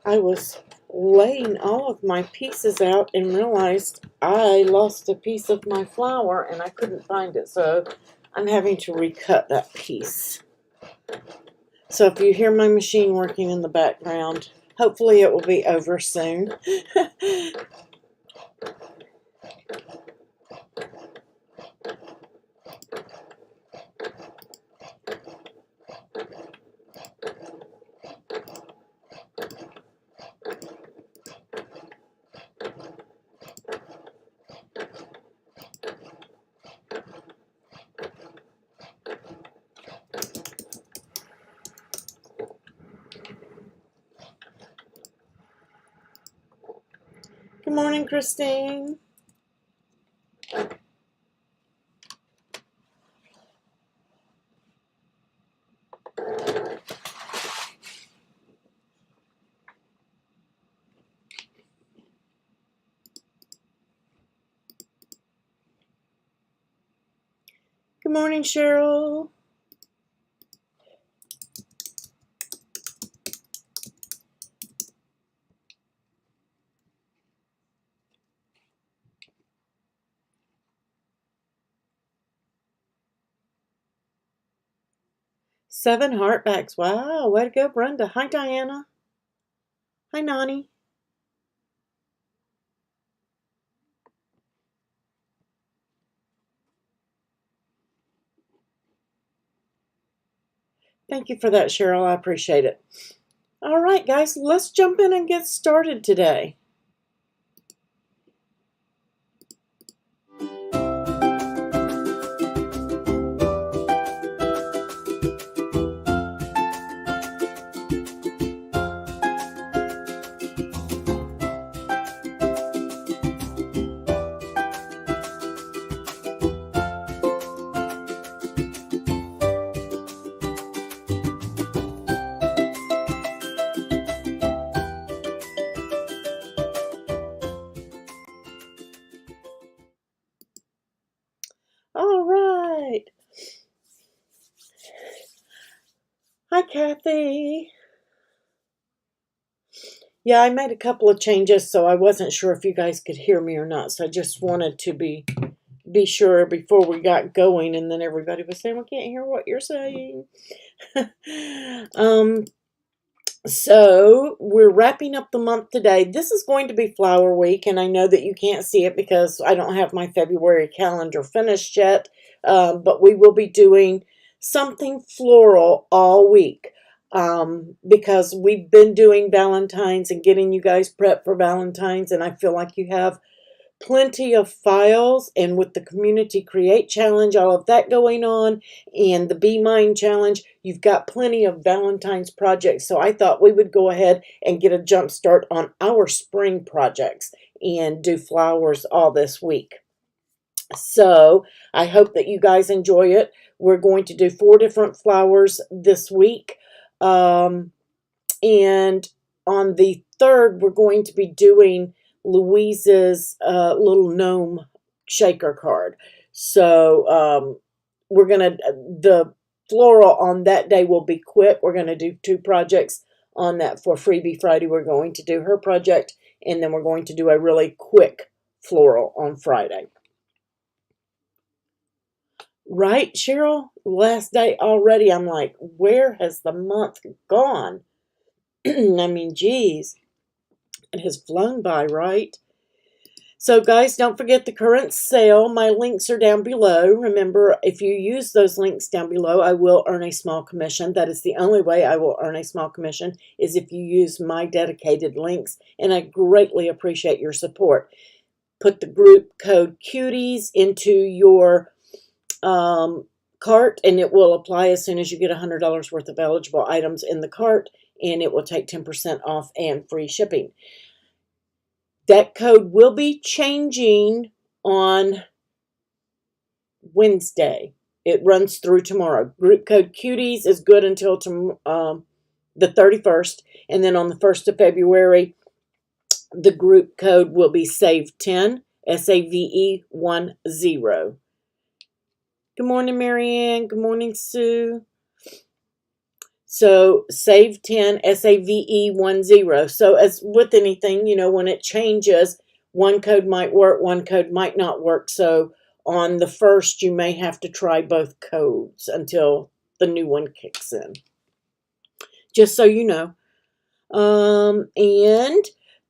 I was laying all of my pieces out and realized I lost a piece of my flower and I couldn't find it, so I'm having to recut that piece. So if you hear my machine working in the background, hopefully it will be over soon. Good morning, Christine. Good morning, Cheryl. Seven heartbacks. Wow, way to go, Brenda. Hi, Diana. Hi, Nani. Thank you for that, Cheryl. I appreciate it. All right, guys, let's jump in and get started today. All right. Hi, Kathy. Yeah, I made a couple of changes, so I wasn't sure if you guys could hear me or not. So I just wanted to be sure before we got going, and then everybody was saying, we can't hear what you're saying. So we're wrapping up the month today. This is going to be Flower Week, and I know that you can't see it because I don't have my February calendar finished yet, but we will be doing something floral all week because we've been doing Valentine's and getting you guys prepped for Valentine's, and I feel like you have plenty of files, and with the community create challenge, all of that going on, and the Be Mine challenge, you've got plenty of Valentine's projects. So I thought we would go ahead and get a jump start on our spring projects and do flowers all this week. So I hope that you guys enjoy it. We're going to do 4 different flowers this week, and on the 3rd we're going to be doing Louise's little gnome shaker card. So we're gonna, the floral on that day will be quick. We're gonna do 2 projects on that for Freebie Friday. We're going to do her project, and then we're going to do a really quick floral on Friday. Right, Cheryl? Last day already. I'm like, where has the month gone? I mean, geez. It has flown by, right? So guys, don't forget the current sale. My links are down below. Remember, if you use those links down below, I will earn a small commission. That is the only way I will earn a small commission, is if you use my dedicated links, and I greatly appreciate your support. Put the group code CUTIES into your cart, and it will apply as soon as you get $100 worth of eligible items in the cart, and it will take 10% off and free shipping. That code will be changing on Wednesday. It runs through tomorrow. Group code CUTIES is good until the 31st, and then on the 1st of February, the group code will be SAVE10, SAVE10. Good morning, Marianne. Good morning, Sue. So save 10, SAVE10. So as with anything, you know, when it changes, one code might work, one code might not work. So on the first, you may have to try both codes until the new one kicks in. Just so you know. And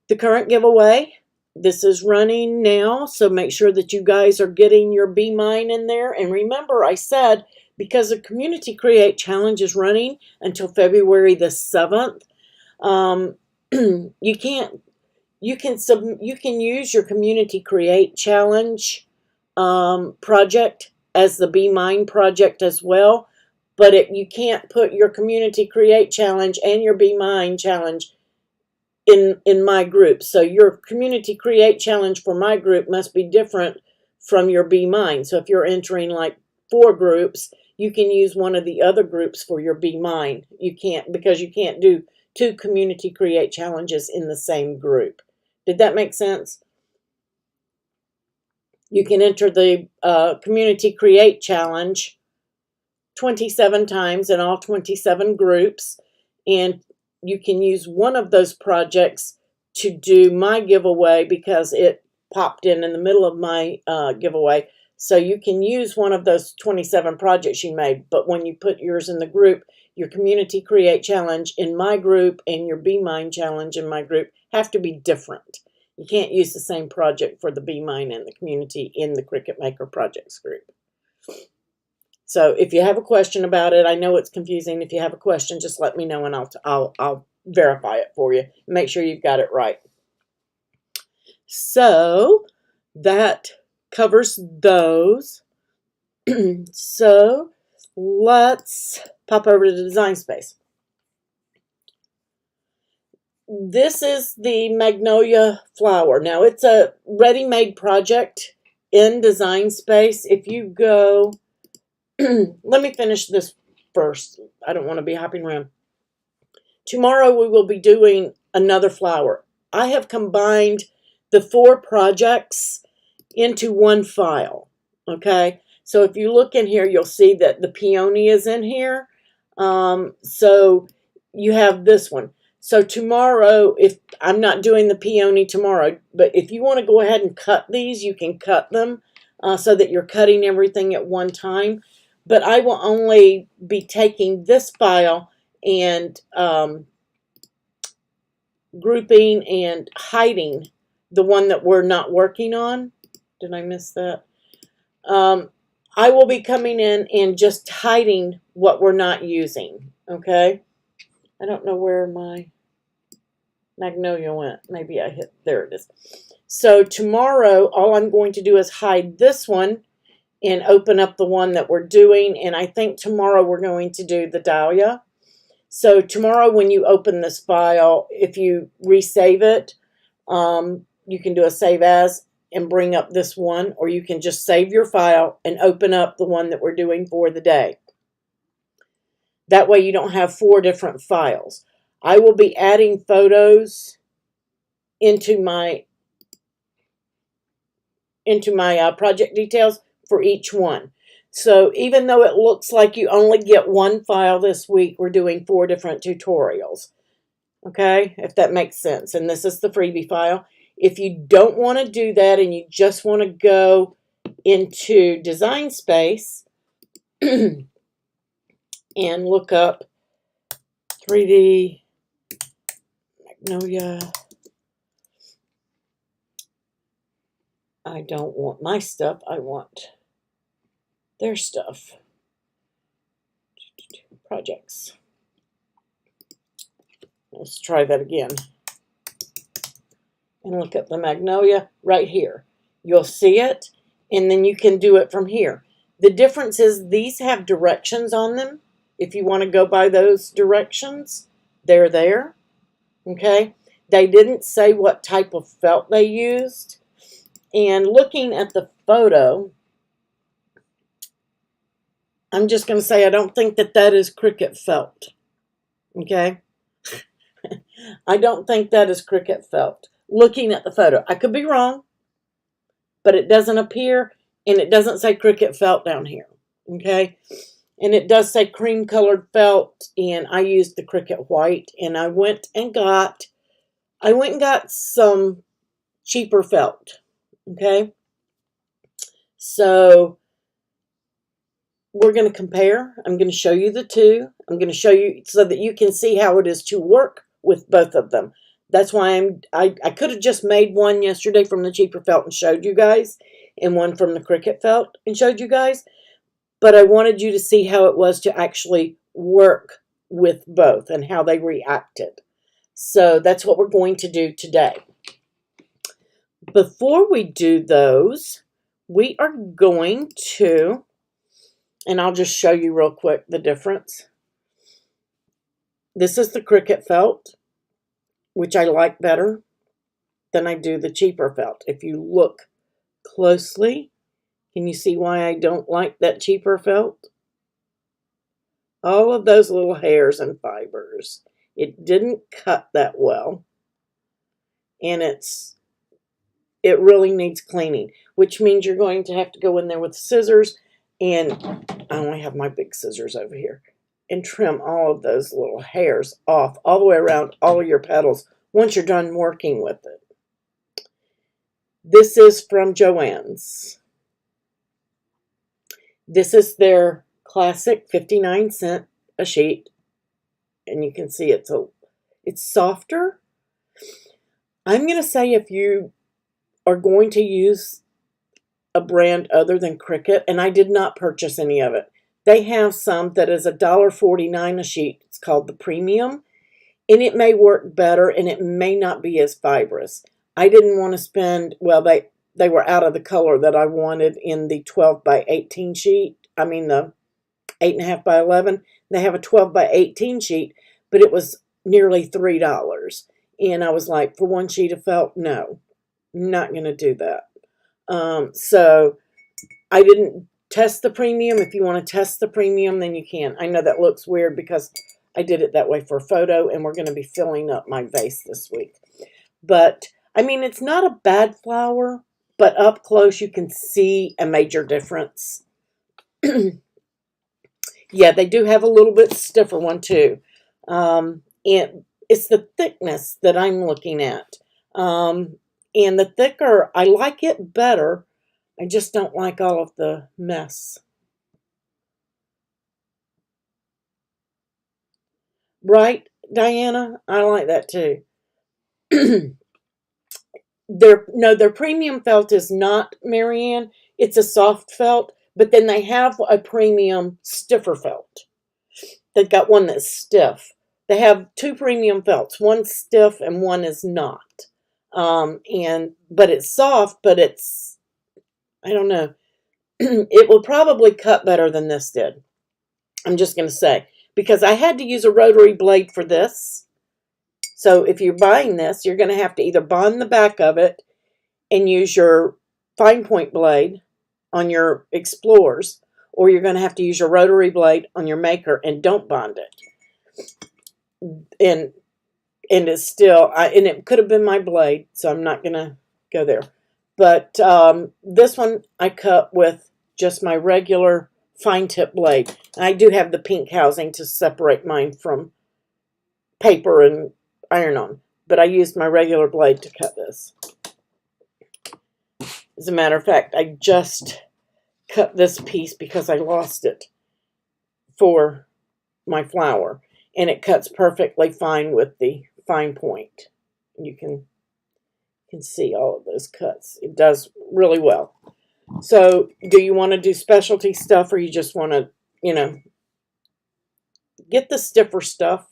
the current giveaway, this is running now, so make sure that you guys are getting your Be Mine in there. And remember, I said, because the Community Create Challenge is running until February the 7th, you can use your Community Create Challenge project as the Be Mine project as well. But you can't put your Community Create Challenge and your Be Mine Challenge in my group. So your Community Create Challenge for my group must be different from your Be Mine. So if you're entering like 4 groups, you can use one of the other groups for your Be Mine. You can't, because you can't do 2 Community Create Challenges in the same group. Did that make sense? You can enter the Community Create Challenge 27 times in all 27 groups, and you can use one of those projects to do my giveaway because it popped in the middle of my giveaway. So you can use one of those 27 projects you made, but when you put yours in the group, your Community Create Challenge in my group and your Be Mine Challenge in my group have to be different. You can't use the same project for the Be Mine and the Community in the Cricut Maker Projects group. So if you have a question about it, I know it's confusing. If you have a question, just let me know and I'll verify it for you. Make sure you've got it right. So that covers those. So let's pop over to Designspace. This is the Magnolia flower. Now it's a ready-made project in Designspace. If you go... Let me finish this first. I don't want to be hopping around. Tomorrow we will be doing another flower. I have combined the 4 projects into one file. Okay, so if you look in here, you'll see that the peony is in here. So you have this one. So tomorrow, if I'm not doing the peony tomorrow, but if you want to go ahead and cut these, you can cut them so that you're cutting everything at one time. But I will only be taking this file and grouping and hiding the one that we're not working on. Did I miss that? I will be coming in and just hiding what we're not using. Okay? I don't know where my Magnolia went. Maybe I hit, there it is. So tomorrow, all I'm going to do is hide this one and open up the one that we're doing. And I think tomorrow we're going to do the dahlia. So tomorrow when you open this file, if you resave it, you can do a save as and bring up this one, or you can just save your file and open up the one that we're doing for the day. That way you don't have 4 different files. I will be adding photos into my project details for each one. So even though it looks like you only get 1 file this week, we're doing 4 different tutorials. Okay, if that makes sense. And this is the freebie file. If you don't want to do that and you just want to go into Designspace and look up 3D Magnolia. I don't want my stuff. I want their stuff. Projects. Let's try that again. And look at the Magnolia right here. You'll see it, and then you can do it from here. The difference is these have directions on them. If you want to go by those directions, they're there. Okay? They didn't say what type of felt they used. And looking at the photo, I'm just going to say I don't think that that is Cricut felt. Okay? I don't think that is Cricut felt. Looking at the photo. I could be wrong, but it doesn't appear, and it doesn't say Cricut felt down here. Okay? And it does say cream colored felt, and I used the Cricut white, and I went and got some cheaper felt. Okay. So we're going to compare. I'm going to show you the two. I'm going to show you so that you can see how it is to work with both of them. That's why I could have just made one yesterday from the cheaper felt and showed you guys, and one from the Cricut felt and showed you guys. But I wanted you to see how it was to actually work with both and how they reacted. So that's what we're going to do today. Before we do those, we are going to, and I'll just show you real quick the difference. This is the Cricut felt, which I like better than I do the cheaper felt. If you look closely, can you see why I don't like that cheaper felt? All of those little hairs and fibers. It didn't cut that well. And it really needs cleaning, which means you're going to have to go in there with scissors, and I only have my big scissors over here, and trim all of those little hairs off all the way around all of your petals once you're done working with it. This is from Joann's. This is their classic 59-cent a sheet, and you can see it's softer. I'm going to say if you are going to use a brand other than Cricut, and I did not purchase any of it. They have some that is $1.49 a sheet. It's called the Premium, and it may work better, and it may not be as fibrous. I didn't want to spend, well, they were out of the color that I wanted in the 12 by 18 sheet. I mean the 8.5 by 11. They have a 12 by 18 sheet, but it was nearly $3. And I was like, for one sheet of felt, no, I'm not going to do that. So I didn't test the Premium. If you want to test the Premium, then you can. I know that looks weird because I did it that way for a photo, and we're going to be filling up my vase this week. But, I mean, it's not a bad flower, but up close you can see a major difference. Yeah, they do have a little bit stiffer one too. And it's the thickness that I'm looking at. And the thicker, I like it better. I just don't like all of the mess. Right, Diana? I like that too. Their premium felt is not, Marianne. It's a soft felt, but then they have a premium stiffer felt. They've got one that's stiff. They have two premium felts. One's stiff and one is not. But it's soft, but it's, I don't know. It will probably cut better than this did. I'm just going to say, because I had to use a rotary blade for this. So if you're buying this, you're going to have to either bond the back of it and use your fine point blade on your Explorers, or you're going to have to use your rotary blade on your Maker and don't bond it. And it's still, and it could have been my blade, so I'm not going to go there. But this one I cut with just my regular fine tip blade. I do have the pink housing to separate mine from paper and iron-on, but I used my regular blade to cut this. As a matter of fact, I just cut this piece because I lost it for my flower, and it cuts perfectly fine with the fine point. You can see all of those cuts. It does really well. So, do you want to do specialty stuff, or you just want to, get the stiffer stuff?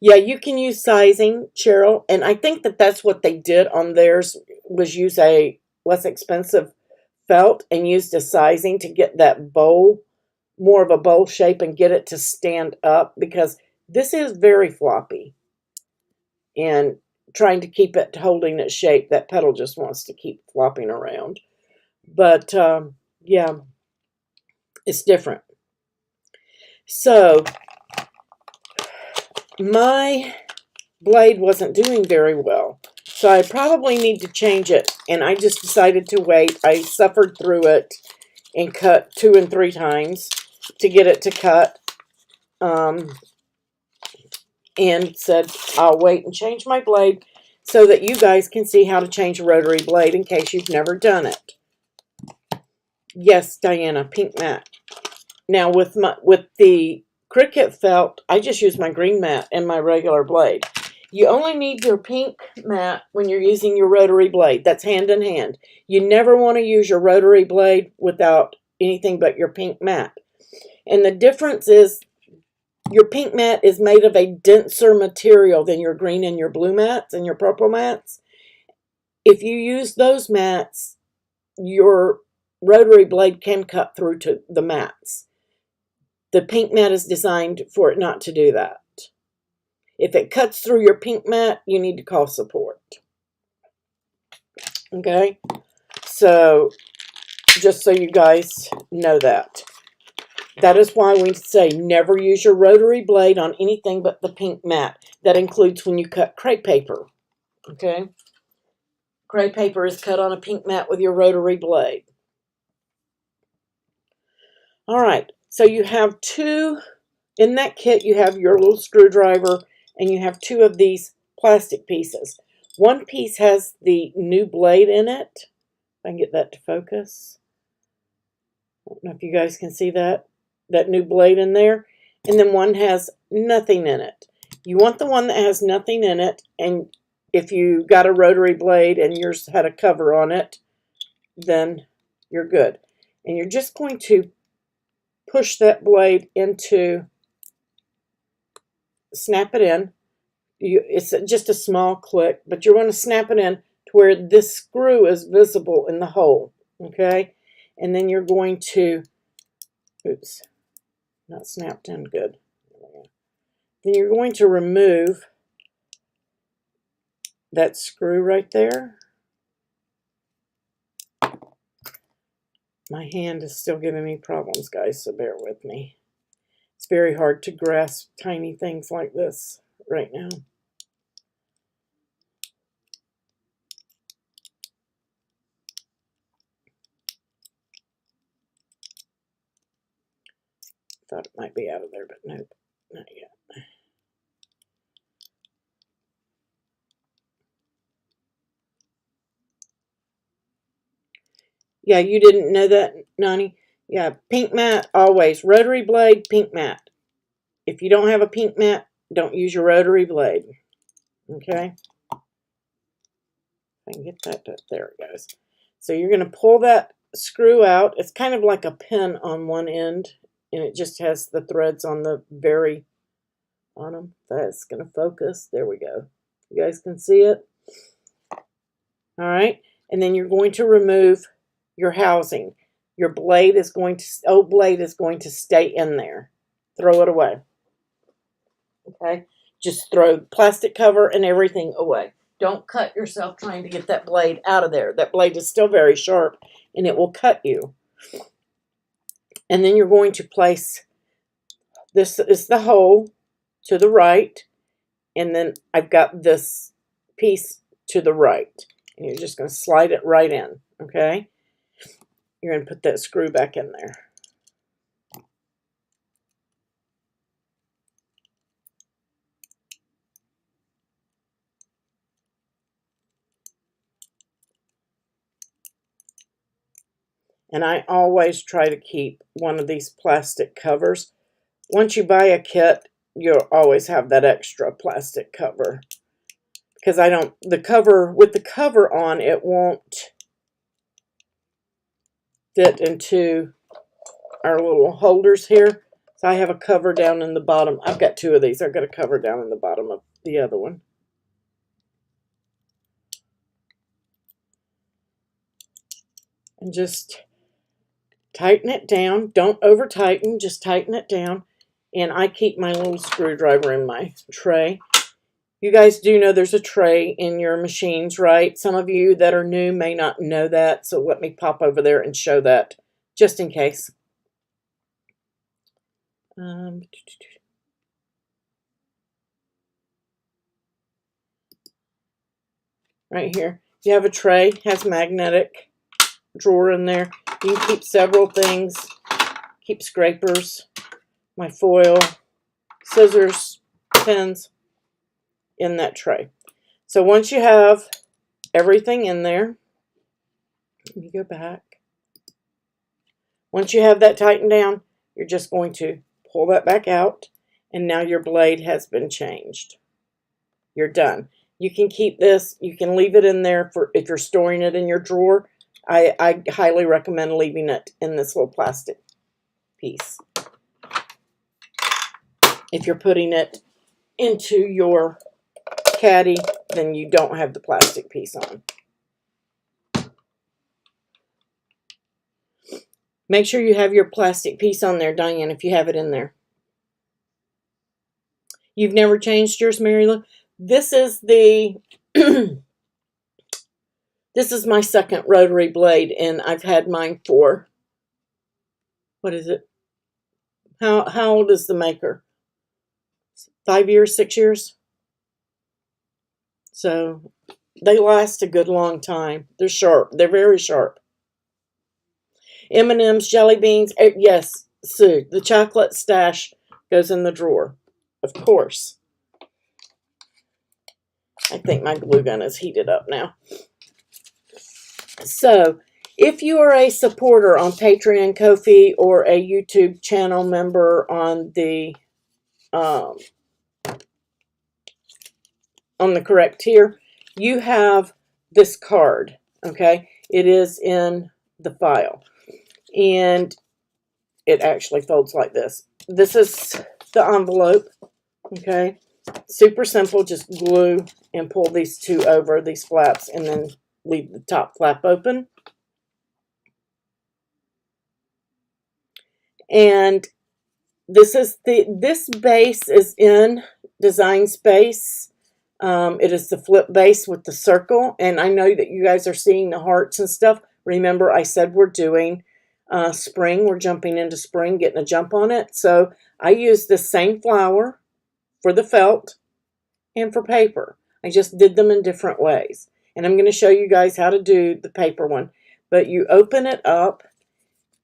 Yeah, you can use sizing, Cheryl, and I think that that's what they did on theirs, was use a less expensive felt and used a sizing to get that bowl, more of a bowl shape, and get it to stand up, because this is very floppy. And trying to keep it holding its shape, that petal just wants to keep flopping around. But, yeah, it's different. So, my blade wasn't doing very well, so I probably need to change it, and I just decided to wait. I suffered through it and cut 2 and 3 times, to get it to cut. And said, I'll wait and change my blade so that you guys can see how to change a rotary blade in case you've never done it. Yes, Diana, pink mat. Now with the Cricut felt, I just use my green mat and my regular blade. You only need your pink mat when you're using your rotary blade. That's hand in hand. You never want to use your rotary blade without anything but your pink mat. And the difference is your pink mat is made of a denser material than your green and your blue mats and your purple mats. If you use those mats, your rotary blade can cut through to the mats. The pink mat is designed for it not to do that. If it cuts through your pink mat, you need to call support. Okay? So, just so you guys know that. That is why we say never use your rotary blade on anything but the pink mat. That includes when you cut crepe paper. Okay? Crepe paper is cut on a pink mat with your rotary blade. Alright, so you have two, in that kit you have your little screwdriver and you have two of these plastic pieces. One piece has the new blade in it. If I can get that to focus. I don't know if you guys can see that new blade in there. And then one has nothing in it. You want the one that has nothing in it, and if you got a rotary blade and yours had a cover on it, then you're good. And you're just going to push that blade into, snap it in. It's just a small click, but you want to snap it in to where this screw is visible in the hole. Okay? And then you're going to, oops, not snapped in good. Then you're going to remove that screw right there. My hand is still giving me problems, guys, so bear with me. It's very hard to grasp tiny things like this right now. Thought it might be out of there, but nope, not yet. Yeah, you didn't know that, Nani? Yeah, pink mat, always. Rotary blade, pink mat. If you don't have a pink mat, don't use your rotary blade. Okay? I can get that, there it goes. So you're going to pull that screw out. It's kind of like a pin on one end, and it just has the threads on the very bottom. That's going to focus. There we go. You guys can see it. All right, and then you're going to remove your housing. Your blade is going to, old blade is going to stay in there. Throw it away. Okay, just throw plastic cover and everything away. Don't cut yourself trying to get that blade out of there. That blade is still very sharp and it will cut you. And then you're going to place, this is the hole to the right, and then I've got this piece to the right. And you're just going to slide it right in, okay? You're going to put that screw back in there. And I always try to keep one of these plastic covers. Once you buy a kit, you'll always have that extra plastic cover. Because I don't, the cover, with the cover on, it won't fit into our little holders here. So I have a cover down in the bottom. I've got two of these. I've got a cover down in the bottom of the other one. And just tighten it down. Don't over tighten, just tighten it down. And I keep my little screwdriver in my tray. You guys do know there's a tray in your machines, right? Some of you that are new may not know that, so let me pop over there and show that just in case. Right here, you have a tray, has magnetic drawer in there. You can keep several things keep scrapers, my foil, scissors, pins in that tray. So once you have everything in there, let me go back. Once you have that tightened down, you're just going to pull that back out, and now your blade has been changed. You're done. You can keep this, you can leave it in there for if you're storing it in your drawer. I highly recommend leaving it in this little plastic piece. If you're putting it into your caddy, then you don't have the plastic piece on. Make sure you have your plastic piece on there, Diane, if you have it in there. You've never changed yours, Mary Lou? This is the this is my second rotary blade, and I've had mine for, what is it? How old is the maker? 5 years, 6 years? So they last a good long time. They're sharp. They're very sharp. M&M's, jelly beans. Yes, Sue, the chocolate stash goes in the drawer. Of course. I think my glue gun is heated up now. So, if you are a supporter on Patreon, Ko-fi, or a YouTube channel member on the correct tier, you have this card. Okay, it is in the file, and it actually folds like this. This is the envelope. Okay, super simple. Just glue and pull these two over, these flaps, and then leave the top flap open. And this base is in Designspace. It is the flip base with the circle, and I know that you guys are seeing the hearts and stuff. Remember, I said we're doing spring. We're jumping into spring, getting a jump on it. So I use the same flower for the felt and for paper. I just did them in different ways. And I'm going to show you guys how to do the paper one. But you open it up,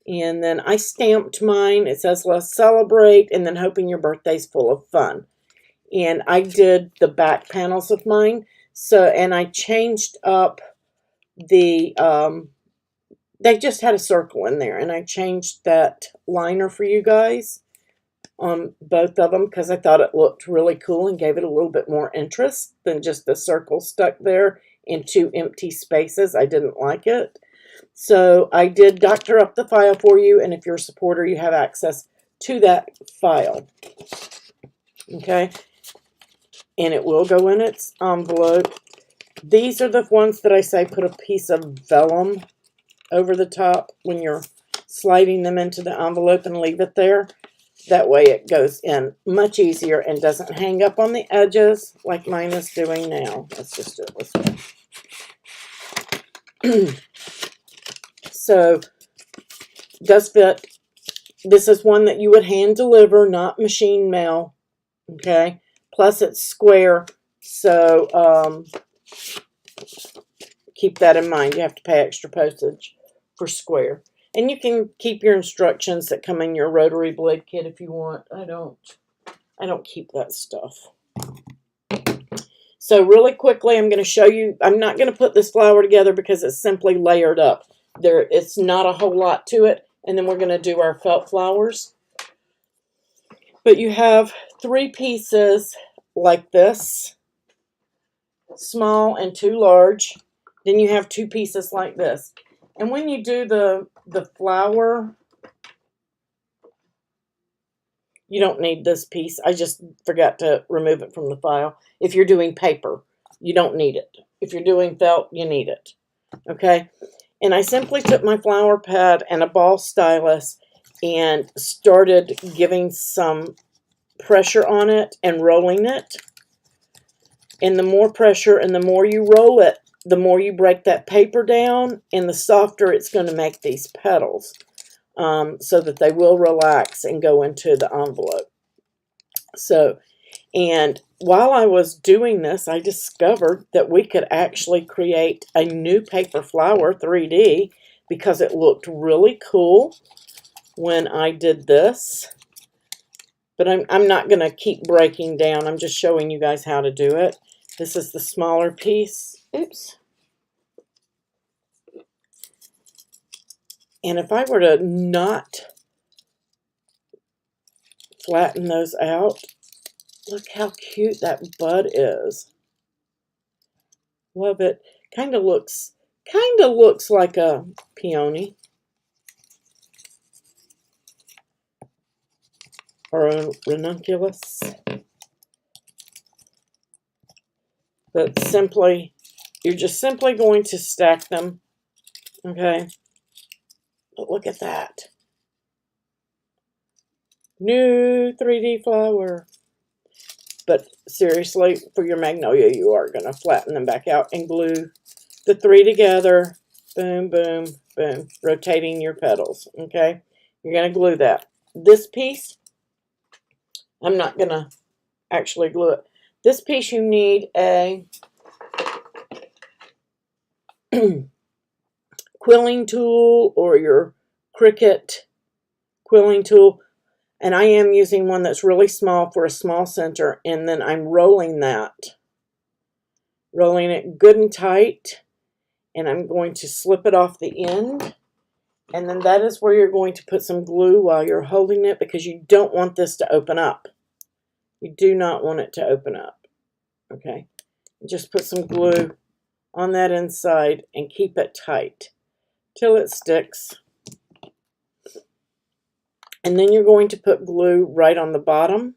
and then I stamped mine. It says, let's celebrate, and then hoping your birthday's full of fun. And I did the back panels of mine. So, and I changed up the, they just had a circle in there, and I changed that liner for you guys on both of them because I thought it looked really cool and gave it a little bit more interest than just the circle stuck there in two empty spaces. I didn't like it. So I did doctor up the file for you, and if you're a supporter, you have access to that file. Okay? And it will go in its envelope. These are the ones that I say put a piece of vellum over the top when you're sliding them into the envelope and leave it there. That way it goes in much easier and doesn't hang up on the edges like mine is doing now. Let's just do it this way. So, does fit. This is one that you would hand deliver, not machine mail. Okay? Plus it's square, so keep that in mind. You have to pay extra postage for square. And you can keep your instructions that come in your rotary blade kit if you want. I don't keep that stuff. So really quickly, I'm going to show you. I'm not going to put this flower together because it's simply layered up. It's not a whole lot to it. And then we're going to do our felt flowers. But you have 3 pieces like this, small and 2 large. Then you have 2 pieces like this. And when you do the flower, you don't need this piece. I just forgot to remove it from the file. If you're doing paper, you don't need it. If you're doing felt, you need it. Okay? And I simply took my flower pad and a ball stylus and started giving some pressure on it and rolling it. And the more pressure and the more you roll it, the more you break that paper down, and the softer it's going to make these petals, so that they will relax and go into the envelope. So, and while I was doing this, I discovered that we could actually create a new paper flower 3D because it looked really cool. when I did this. But I'm not going to keep breaking down. I'm just showing you guys how to do it. This is the smaller piece. Oops. And if I were to not flatten those out, look how cute that bud is. Love it. Kind of looks like a peony or a ranunculus. But simply, you're just simply going to stack them, okay? But look at that. New 3D flower. But seriously, for your magnolia, you are going to flatten them back out and glue the three together. Boom, boom, boom. Rotating your petals, okay? You're going to glue that. This piece, I'm not going to actually glue it. This piece, you need a quilling tool or your Cricut quilling tool. And I am using one that's really small for a small center. And then I'm rolling that. Rolling it good and tight. And I'm going to slip it off the end. And then that is where you're going to put some glue while you're holding it, because you don't want this to open up. You do not want it to open up. Okay. Just put some glue on that inside and keep it tight till it sticks. And then you're going to put glue right on the bottom,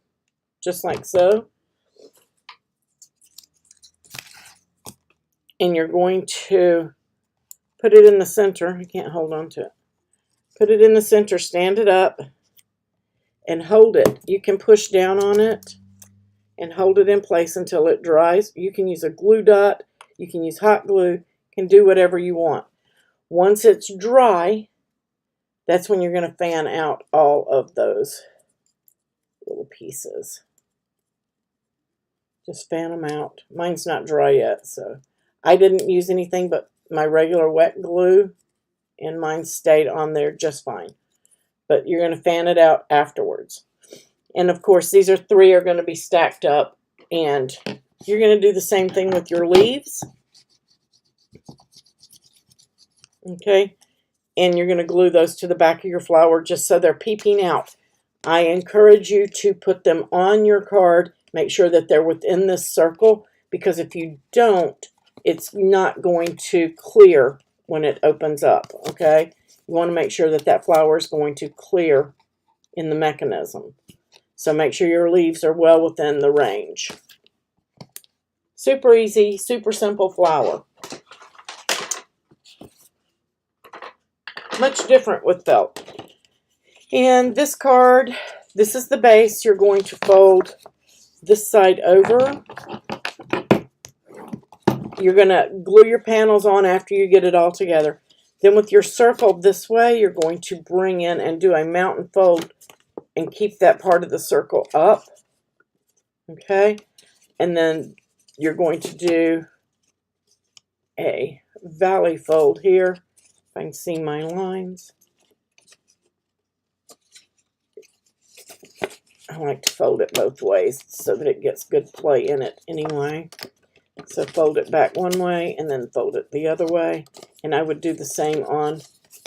just like so. And you're going to put it in the center. I can't hold on to it. Put it in the center, stand it up, and hold it. You can push down on it and hold it in place until it dries. You can use a glue dot. You can use hot glue. You can do whatever you want. Once it's dry, that's when you're going to fan out all of those little pieces. Just fan them out. Mine's not dry yet, so I didn't use anything but my regular wet glue, and mine stayed on there just fine. But you're going to fan it out afterwards. And of course, these three are going to be stacked up, and you're going to do the same thing with your leaves. Okay, and you're going to glue those to the back of your flower just so they're peeping out. I encourage you to put them on your card. Make sure that they're within this circle, because if you don't, it's not going to clear when it opens up, okay? You want to make sure that that flower is going to clear in the mechanism. So make sure your leaves are well within the range. Super easy, super simple flower. Much different with felt. And this card, this is the base. You're going to fold this side over. You're going to glue your panels on after you get it all together. Then with your circle this way, you're going to bring in and do a mountain fold and keep that part of the circle up. Okay? And then you're going to do a valley fold here. If I can see my lines. I like to fold it both ways so that it gets good play in it anyway. So fold it back one way and then fold it the other way. And I would do the same on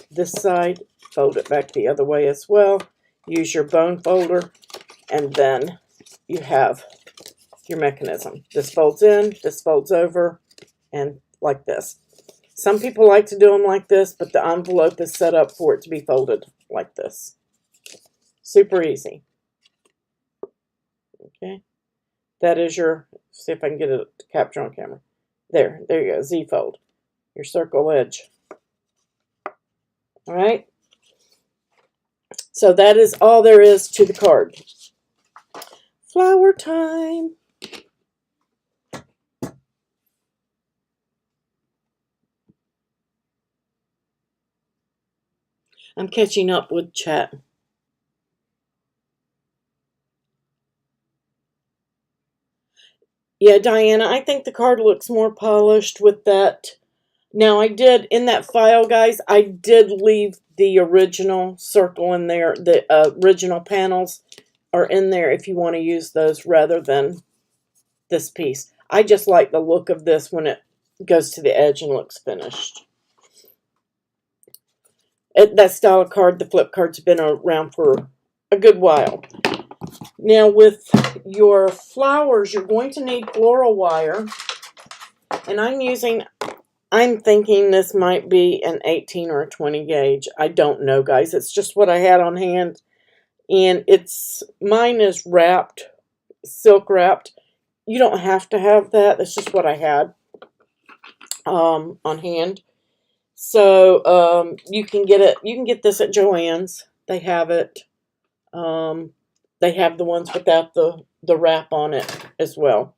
this side. Fold it back the other way as well. Use your bone folder, and then you have your mechanism. This folds in, this folds over, and like this. Some people like to do them like this, but the envelope is set up for it to be folded like this. Super easy. Okay. That is your, see if I can get it to capture on camera. There you go, Z-fold. Your circle edge. All right. So that is all there is to the card. Flower time. I'm catching up with chat. Yeah, Diana, I think the card looks more polished with that Now I did, in that file, guys, I did leave the original circle in there. The original panels are in there if you want to use those rather than this piece. I just like the look of this when it goes to the edge and looks finished. That style of card, the flip card's been around for a good while. Now with your flowers, you're going to need floral wire. And I'm thinking this might be an 18 or a 20 gauge. I don't know, guys. It's just what I had on hand. And mine is wrapped, silk wrapped. You don't have to have that. That's just what I had on hand. So you can get it. You can get this at Joann's. They have it. They have the ones without the wrap on it as well.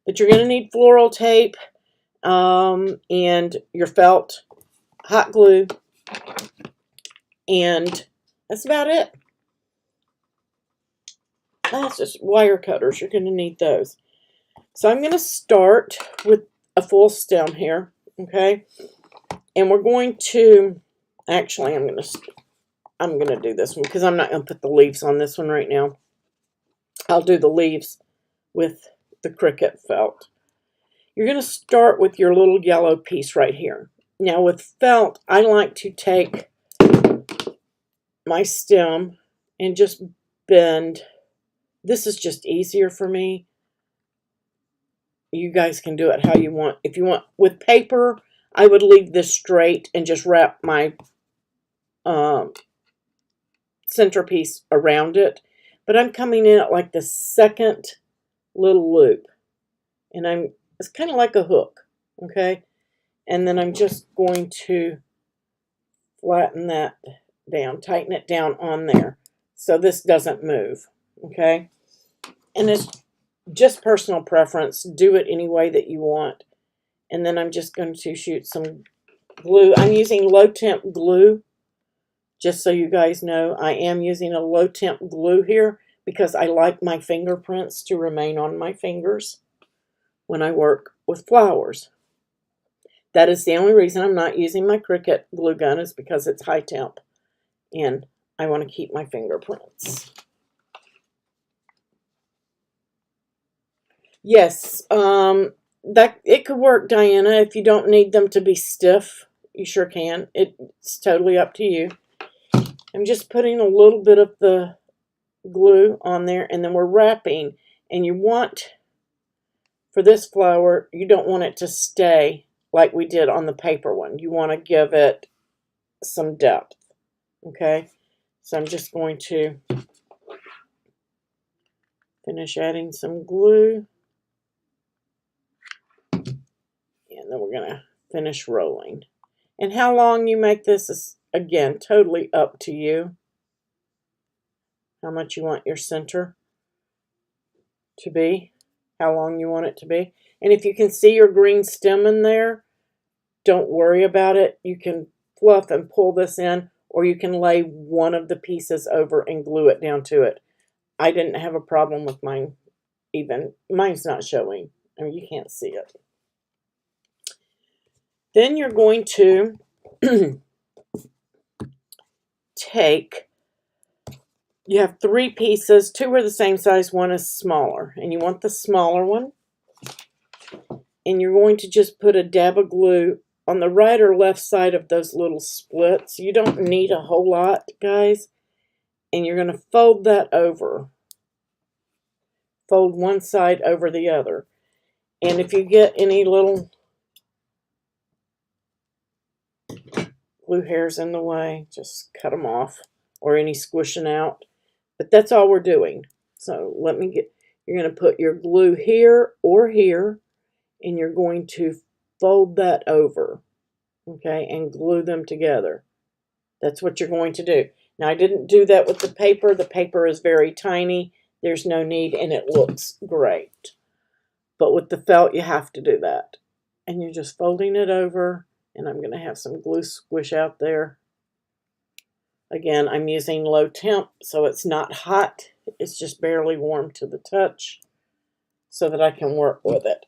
But you're going to need floral tape and your felt, hot glue, and that's about it. That's just wire cutters. You're going to need those. So I'm going to start with a full stem here, okay? And we're going to, actually, I'm going to do this one because I'm not going to put the leaves on this one right now. I'll do the leaves with the Cricut felt. You're going to start with your little yellow piece right here. Now with felt, I like to take my stem and just bend. This is just easier for me. You guys can do it how you want. If you want with paper, I would leave this straight and just wrap my centerpiece around it. But I'm coming in at like the second little loop. And it's kind of like a hook, okay? And then I'm just going to flatten that down, tighten it down on there so this doesn't move, okay? And it's just personal preference. Do it any way that you want. And then I'm just going to shoot some glue. I'm using low temp glue, just so you guys know. I am using a low temp glue here because I like my fingerprints to remain on my fingers when I work with flowers. That is the only reason I'm not using my Cricut glue gun, is because it's high temp and I want to keep my fingerprints. Yes, that it could work, Diana. If you don't need them to be stiff, you sure can. It's totally up to you. I'm just putting a little bit of the glue on there, and then we're wrapping. And you want, for this flower, you don't want it to stay like we did on the paper one. You want to give it some depth, okay? So I'm just going to finish adding some glue. And then we're going to finish rolling. And how long you make this is, again, totally up to you. How much you want your center to be. How long you want it to be. And if you can see your green stem in there, don't worry about it. You can fluff and pull this in, or you can lay one of the pieces over and glue it down to it. I didn't have a problem with mine even. Mine's not showing. I mean, you can't see it. Then you're going to take, you have 3 pieces, 2 are the same size, 1 is smaller, and you want the smaller one. And you're going to just put a dab of glue on the right or left side of those little splits. You don't need a whole lot, guys. And you're going to fold that over. Fold one side over the other. And if you get any little glue hairs in the way, just cut them off, or any squishing out. But that's all we're doing. So you're going to put your glue here or here, and you're going to fold that over, okay, and glue them together. That's what you're going to do. Now, I didn't do that with the paper. The paper is very tiny. There's no need, and it looks great. But with the felt, you have to do that. And you're just folding it over, and I'm going to have some glue squish out there. Again, I'm using low temp, so it's not hot. It's just barely warm to the touch so that I can work with it.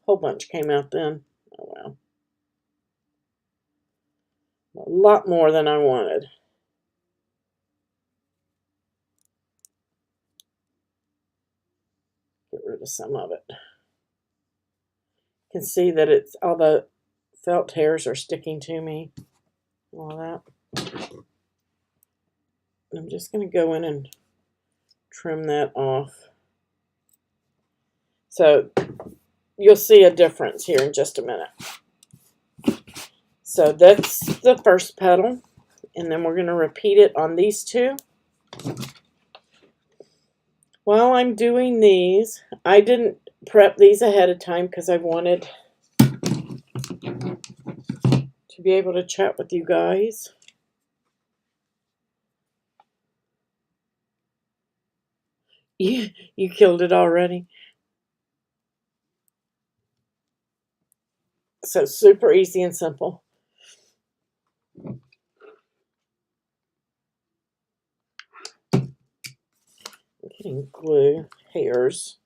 whole bunch came out then. Oh well. A lot more than I wanted. Get rid of some of it. You can see that it's all the felt hairs are sticking to me. All that. I'm just going to go in and trim that off. So you'll see a difference here in just a minute. So that's the first petal, and then we're going to repeat it on these two. While I'm doing these, I didn't prep these ahead of time because I wanted to be able to chat with you guys. You killed it already. So super easy and simple. I'm getting glue hairs.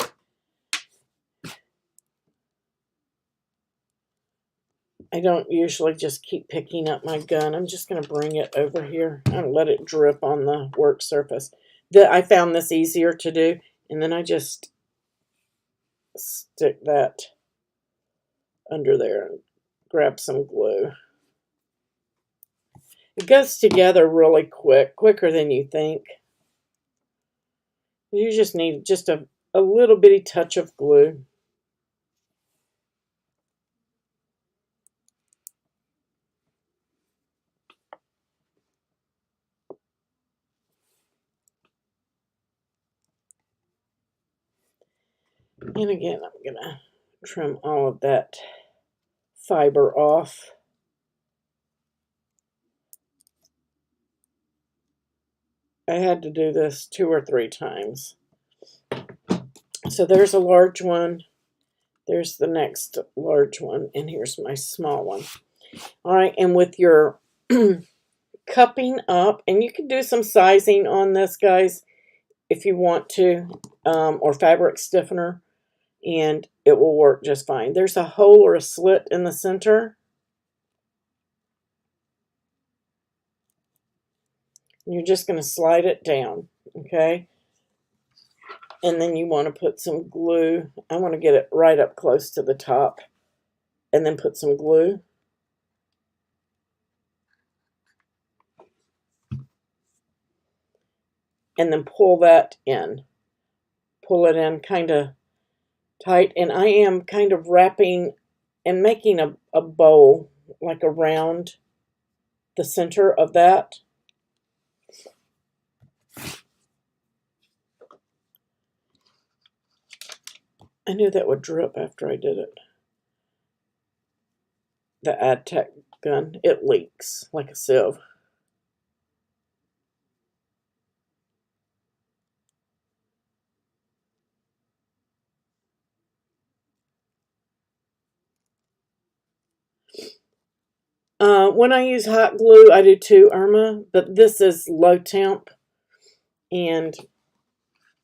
I don't usually just keep picking up my gun. I'm just going to bring it over here and let it drip on the work surface. I found this easier to do, and then I just stick that under there and grab some glue. It goes together really quick, quicker than you think. You just need just a little bitty touch of glue. And again, I'm going to trim all of that fiber off. I had to do this 2 or 3 times. So there's a large one. There's the next large one. And here's my small one. All right, and with your cupping up, and you can do some sizing on this, guys, if you want to, or fabric stiffener, and it will work just fine. There's a hole or a slit in the center. You're just going to slide it down, okay? And then you want to put some glue. I want to get it right up close to the top, and then put some glue. And then pull that in. Pull it in kind of tight. And I am kind of wrapping and making a bowl, like around the center of that. I knew that would drip after I did it. The AdTech gun, it leaks like a sieve. When I use hot glue, I do too, Irma, but this is low temp. And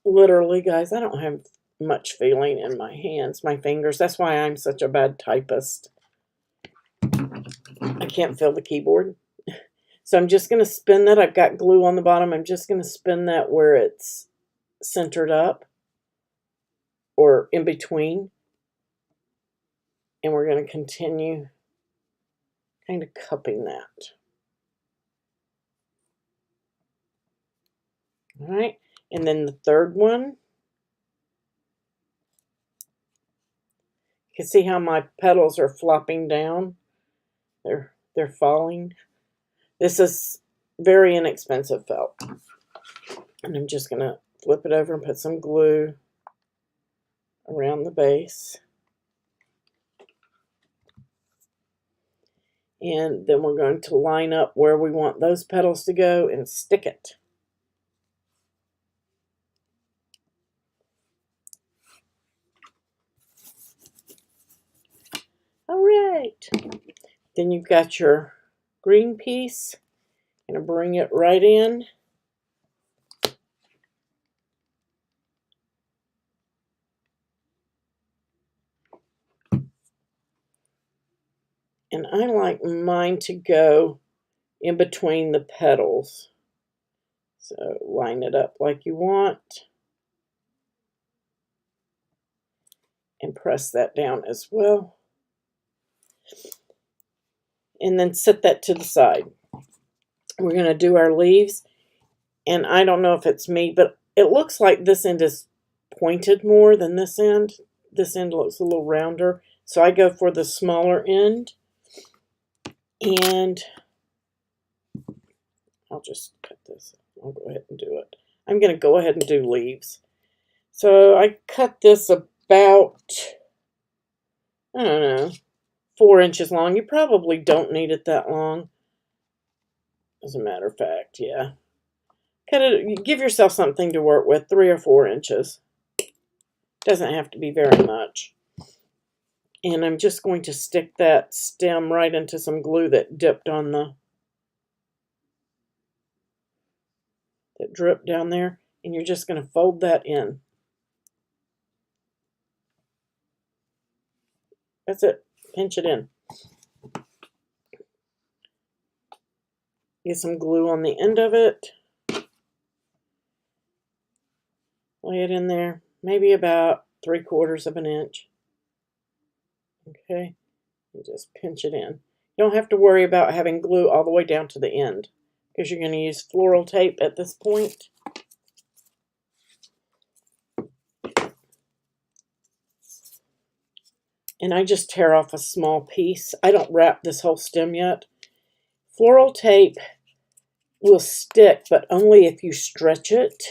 literally, guys, I don't have much feeling in my hands, my fingers. That's why I'm such a bad typist. I can't feel the keyboard. So I'm just going to spin that. I've got glue on the bottom. I'm just going to spin that where it's centered up or in between. And we're going to continue kind of cupping that. All right. And then the third one. You can see how my petals are flopping down. They're falling. This is very inexpensive felt. And I'm just going to flip it over and put some glue around the base. And then we're going to line up where we want those petals to go and stick it. All right. Then you've got your green piece. I'm going to bring it right in. And I like mine to go in between the petals. So line it up like you want. And press that down as well. And then set that to the side. We're going to do our leaves. And I don't know if it's me, but it looks like this end is pointed more than this end. This end looks a little rounder. So I go for the smaller end. And I'll just cut this. I'll go ahead and do it. I'm going to go ahead and do leaves. So I cut this about, I don't know, 4 inches long. You probably don't need it that long. As a matter of fact, yeah. Cut it, give yourself something to work with, 3 or 4 inches. Doesn't have to be very much. And I'm just going to stick that stem right into some glue that dipped on the, that dripped down there. And you're just going to fold that in. That's it. Pinch it in. Get some glue on the end of it. Lay it in there. Maybe about 3/4 of an inch. Okay. And just pinch it in. You don't have to worry about having glue all the way down to the end, because you're going to use floral tape at this point. And I just tear off a small piece. I don't wrap this whole stem yet. Floral tape will stick, but only if you stretch it.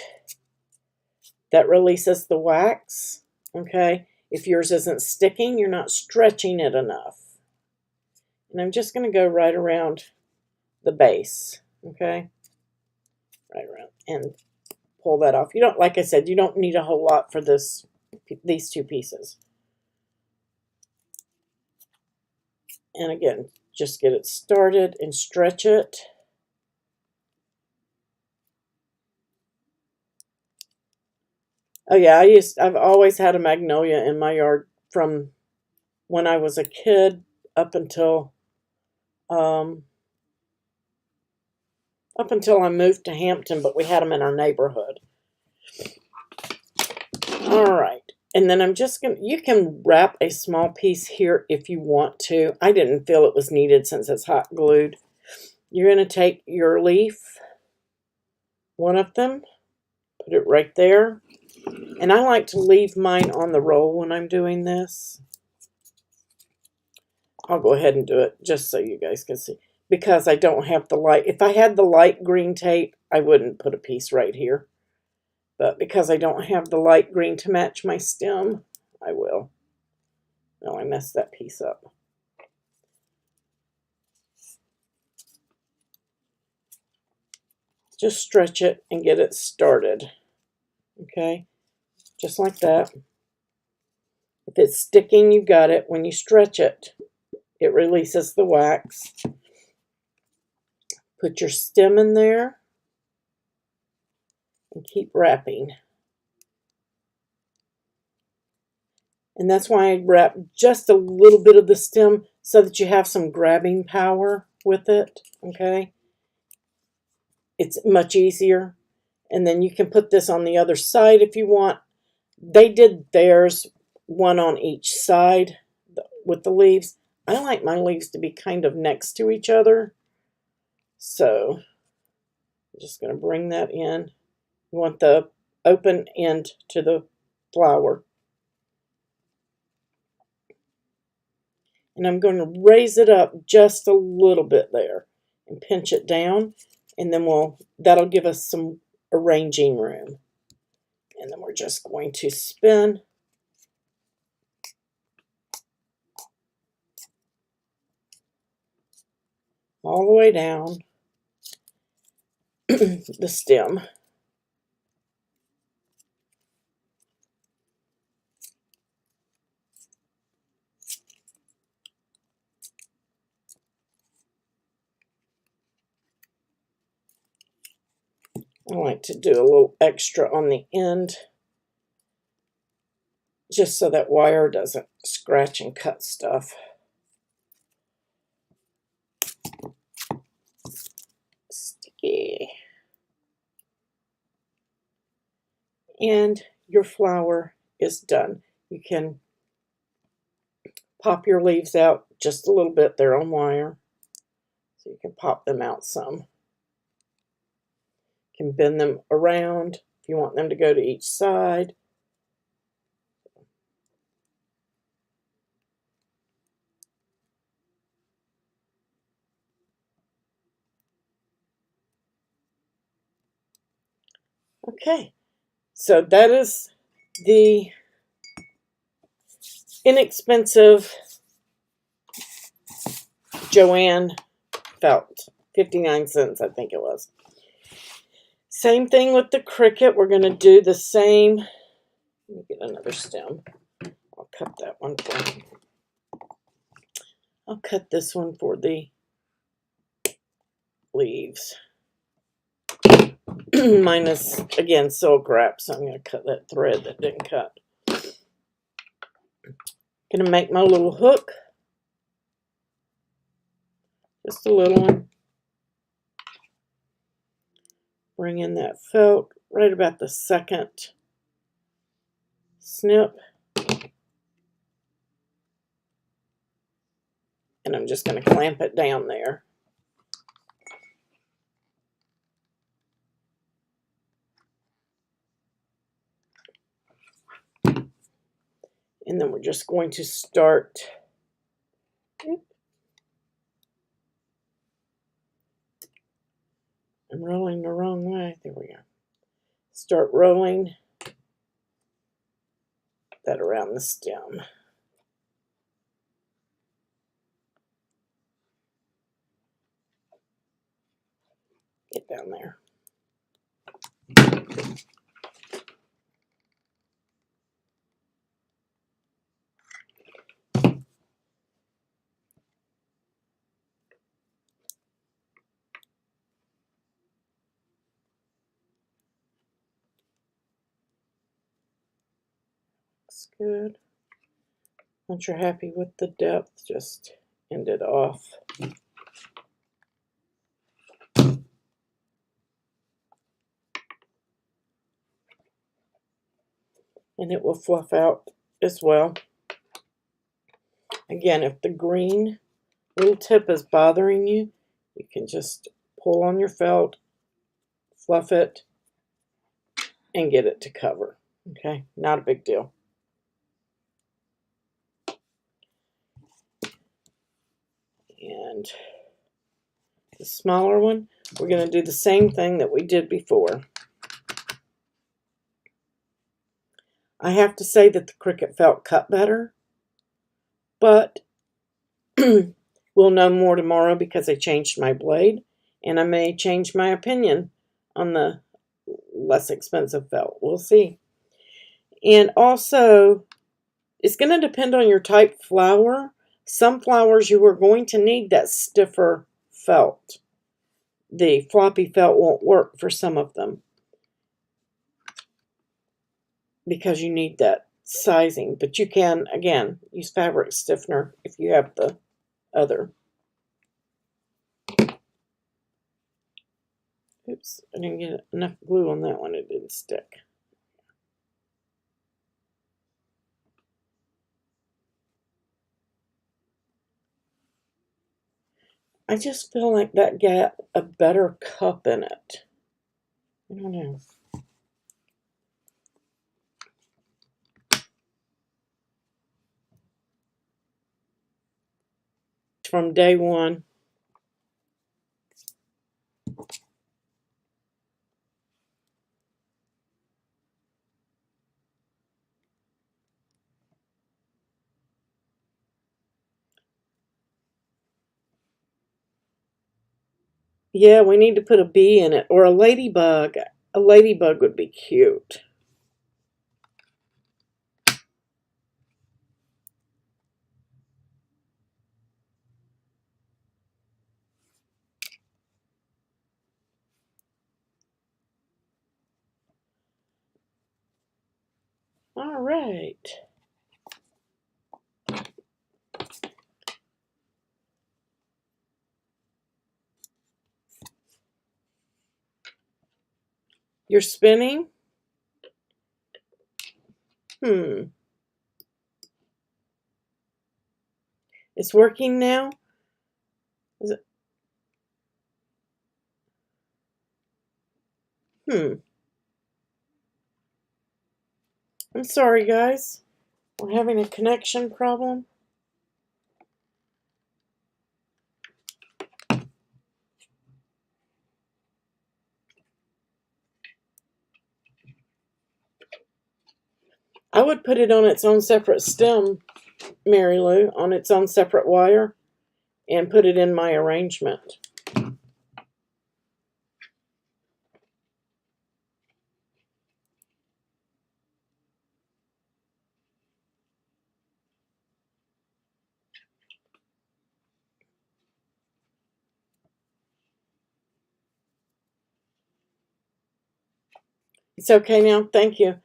That releases the wax. Okay? If yours isn't sticking, you're not stretching it enough. And I'm just going to go right around the base. Okay? Right around. And pull that off. You don't, like I said, you don't need a whole lot for this, these two pieces. And again, just get it started and stretch it. Oh yeah, I've always had a magnolia in my yard from when I was a kid up until I moved to Hampton, but we had them in our neighborhood. All right. And then I'm just going to, you can wrap a small piece here if you want to. I didn't feel it was needed since it's hot glued. You're going to take your leaf, one of them, put it right there. And I like to leave mine on the roll when I'm doing this. I'll go ahead and do it just so you guys can see. Because I don't have the light. If I had the light green tape, I wouldn't put a piece right here. But because I don't have the light green to match my stem, I will. No, I messed that piece up. Just stretch it and get it started. Okay? Just like that. If it's sticking, you got it. When you stretch it, it releases the wax. Put your stem in there and keep wrapping. And that's why I wrap just a little bit of the stem so that you have some grabbing power with it, okay? It's much easier. And then you can put this on the other side if you want. They did theirs, one on each side with the leaves. I like my leaves to be kind of next to each other. So I'm just going to bring that in. You want the open end to the flower. And I'm going to raise it up just a little bit there and pinch it down. And then that'll give us some arranging room. And then we're just going to spin all the way down the stem. I like to do a little extra on the end just so that wire doesn't scratch and cut stuff. Okay. And your flower is done. You can pop your leaves out just a little bit. They're on wire, so you can pop them out some. You can bend them around if you want them to go to each side. Okay, so that is the inexpensive Joann felt. 59 cents, I think it was. Same thing with the Cricut. We're going to do the same. Let me get another stem. I'll cut that one for you. I'll cut this one for the leaves. Mine is, again, silk wrap, so I'm going to cut that thread that didn't cut. Going to make my little hook. Just a little one. Bring in that felt right about the second snip. And I'm just going to clamp it down there. And then we're just going to start. I'm rolling the wrong way. There we go. Start rolling that around the stem. Get down there. Looks good. Once you're happy with the depth, just end it off. And it will fluff out as well. Again, if the green little tip is bothering you, you can just pull on your felt, fluff it, and get it to cover. Okay, not a big deal. And the smaller one, we're going to do the same thing that we did before. I have to say that the Cricut felt cut better, but we'll know more tomorrow because I changed my blade, and I may change my opinion on the less expensive felt. We'll see. And also, it's going to depend on your type flower. Some flowers you are going to need that stiffer felt. The floppy felt won't work for some of them because you need that sizing. But you can, again, use fabric stiffener if you have the other. Oops, I didn't get enough glue on that one. It didn't stick. I just feel like that got a better cup in it. I don't know. From day one. Yeah, we need to put a bee in it or a ladybug. A ladybug would be cute. All right. You're spinning? It's working now? Is it? I'm sorry, guys. We're having a connection problem. I would put it on its own separate stem, Mary Lou, on its own separate wire, and put it in my arrangement. It's okay now? Thank you.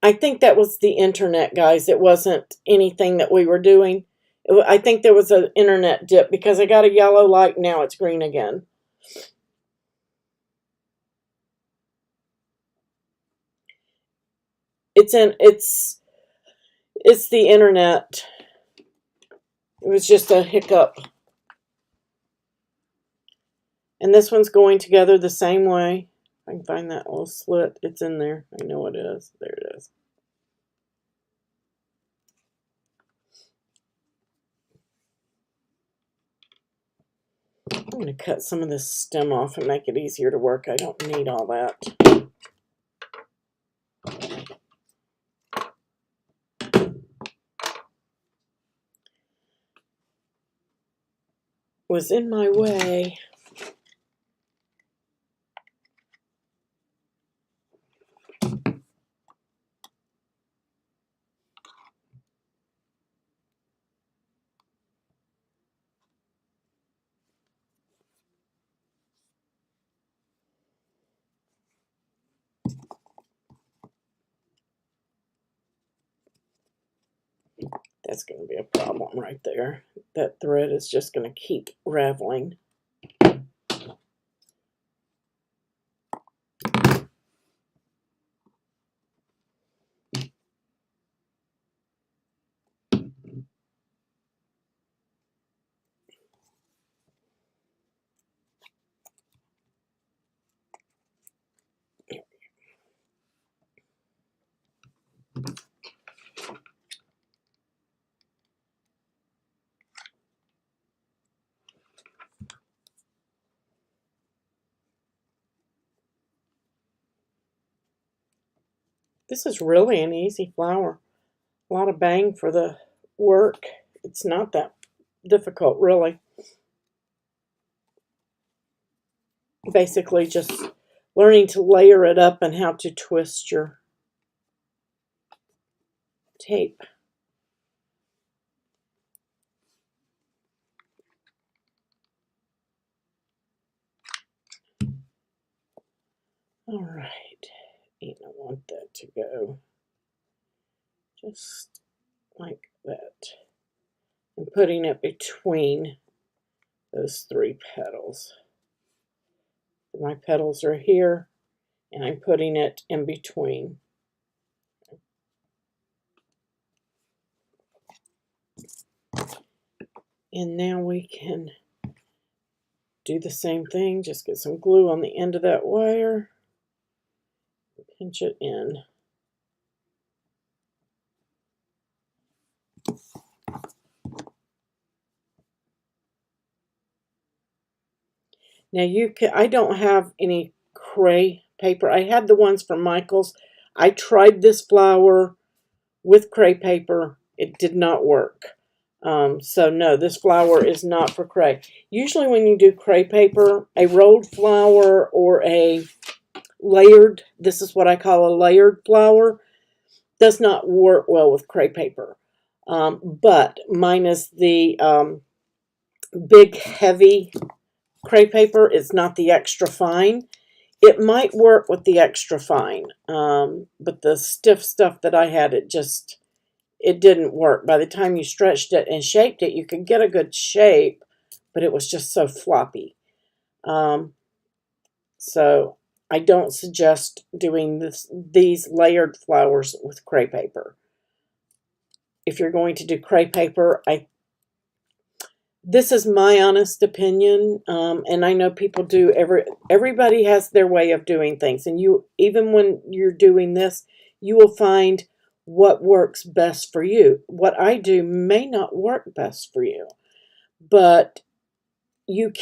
I think that was the internet, guys. It wasn't anything that we were doing. I think there was an internet dip because I got a yellow light. Now it's green again. It's the internet. It was just a hiccup. And this one's going together the same way. I can find that little slit. It's in there. I know it is. There it is. I'm going to cut some of this stem off and make it easier to work. I don't need all that. Was in my way. That's going to be a problem right there. That thread is just going to keep raveling. This is really an easy flower. A lot of bang for the work. It's not that difficult, really. Basically just learning to layer it up and how to twist your tape. All right. And I want that to go just like that. And putting it between those three petals. My petals are here, and I'm putting it in between. And now we can do the same thing. Just get some glue on the end of that wire. Pinch it in. Now I don't have any cray paper. I had the ones from Michael's. I tried this flower with cray paper. It did not work. So no, this flower is not for cray. Usually when you do cray paper, a rolled flower or a layered, this is what I call a layered flower, does not work well with cray paper. But mine is the big, heavy cray paper. It's not the extra fine. It might work with the extra fine, but the stiff stuff that I had, it it didn't work. By the time you stretched it and shaped it, you could get a good shape, but it was just so floppy. So I don't suggest doing these layered flowers with crepe paper. If you're going to do crepe paper, this is my honest opinion, and I know people do. Everybody has their way of doing things, and even when you're doing this, you will find what works best for you. What I do may not work best for you, but you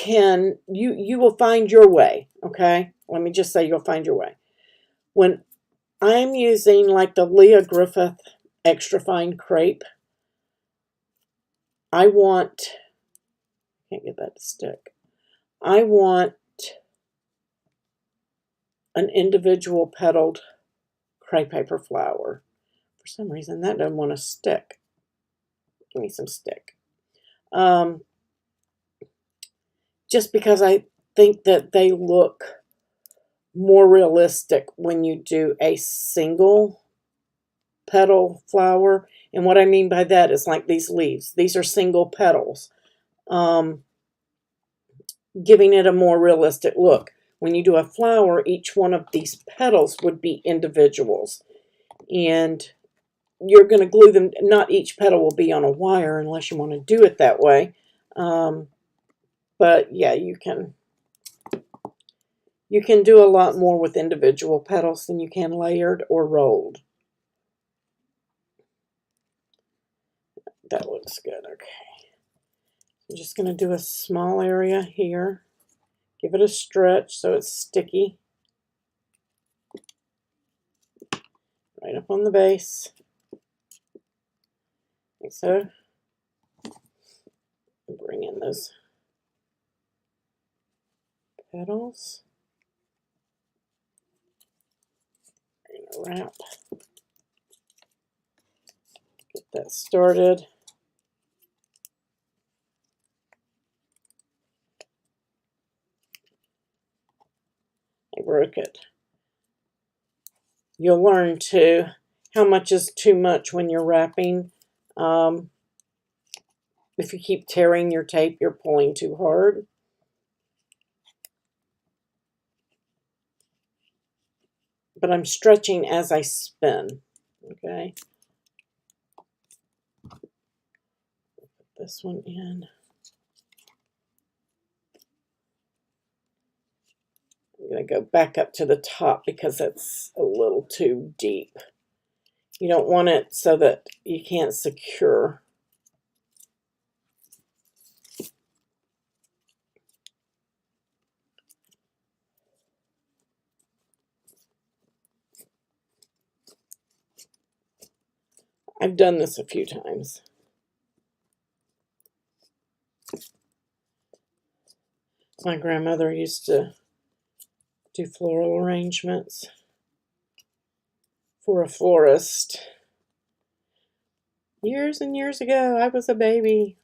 will find your way. Okay, let me just say you'll find your way. When I'm using like the Leah Griffith extra fine crepe, can't get that to stick. I want an individual petaled crepe paper flower. For some reason, that doesn't want to stick. Give me some stick. Just because I think that they look more realistic when you do a single petal flower. And what I mean by that is like these leaves. These are single petals. Giving it a more realistic look. When you do a flower, each one of these petals would be individuals. And you're going to glue them. Not each petal will be on a wire unless you want to do it that way. But yeah, you can do a lot more with individual petals than you can layered or rolled. That looks good. Okay. I'm just going to do a small area here. Give it a stretch so it's sticky. Right up on the base. Like so. Bring in those petals. Wrap. Get that started. I broke it. You'll learn too how much is too much when you're wrapping. If you keep tearing your tape, you're pulling too hard. But I'm stretching as I spin. Okay. Put this one in. I'm going to go back up to the top because it's a little too deep. You don't want it so that you can't secure. I've done this a few times. My grandmother used to do floral arrangements for a florist. Years and years ago, I was a baby.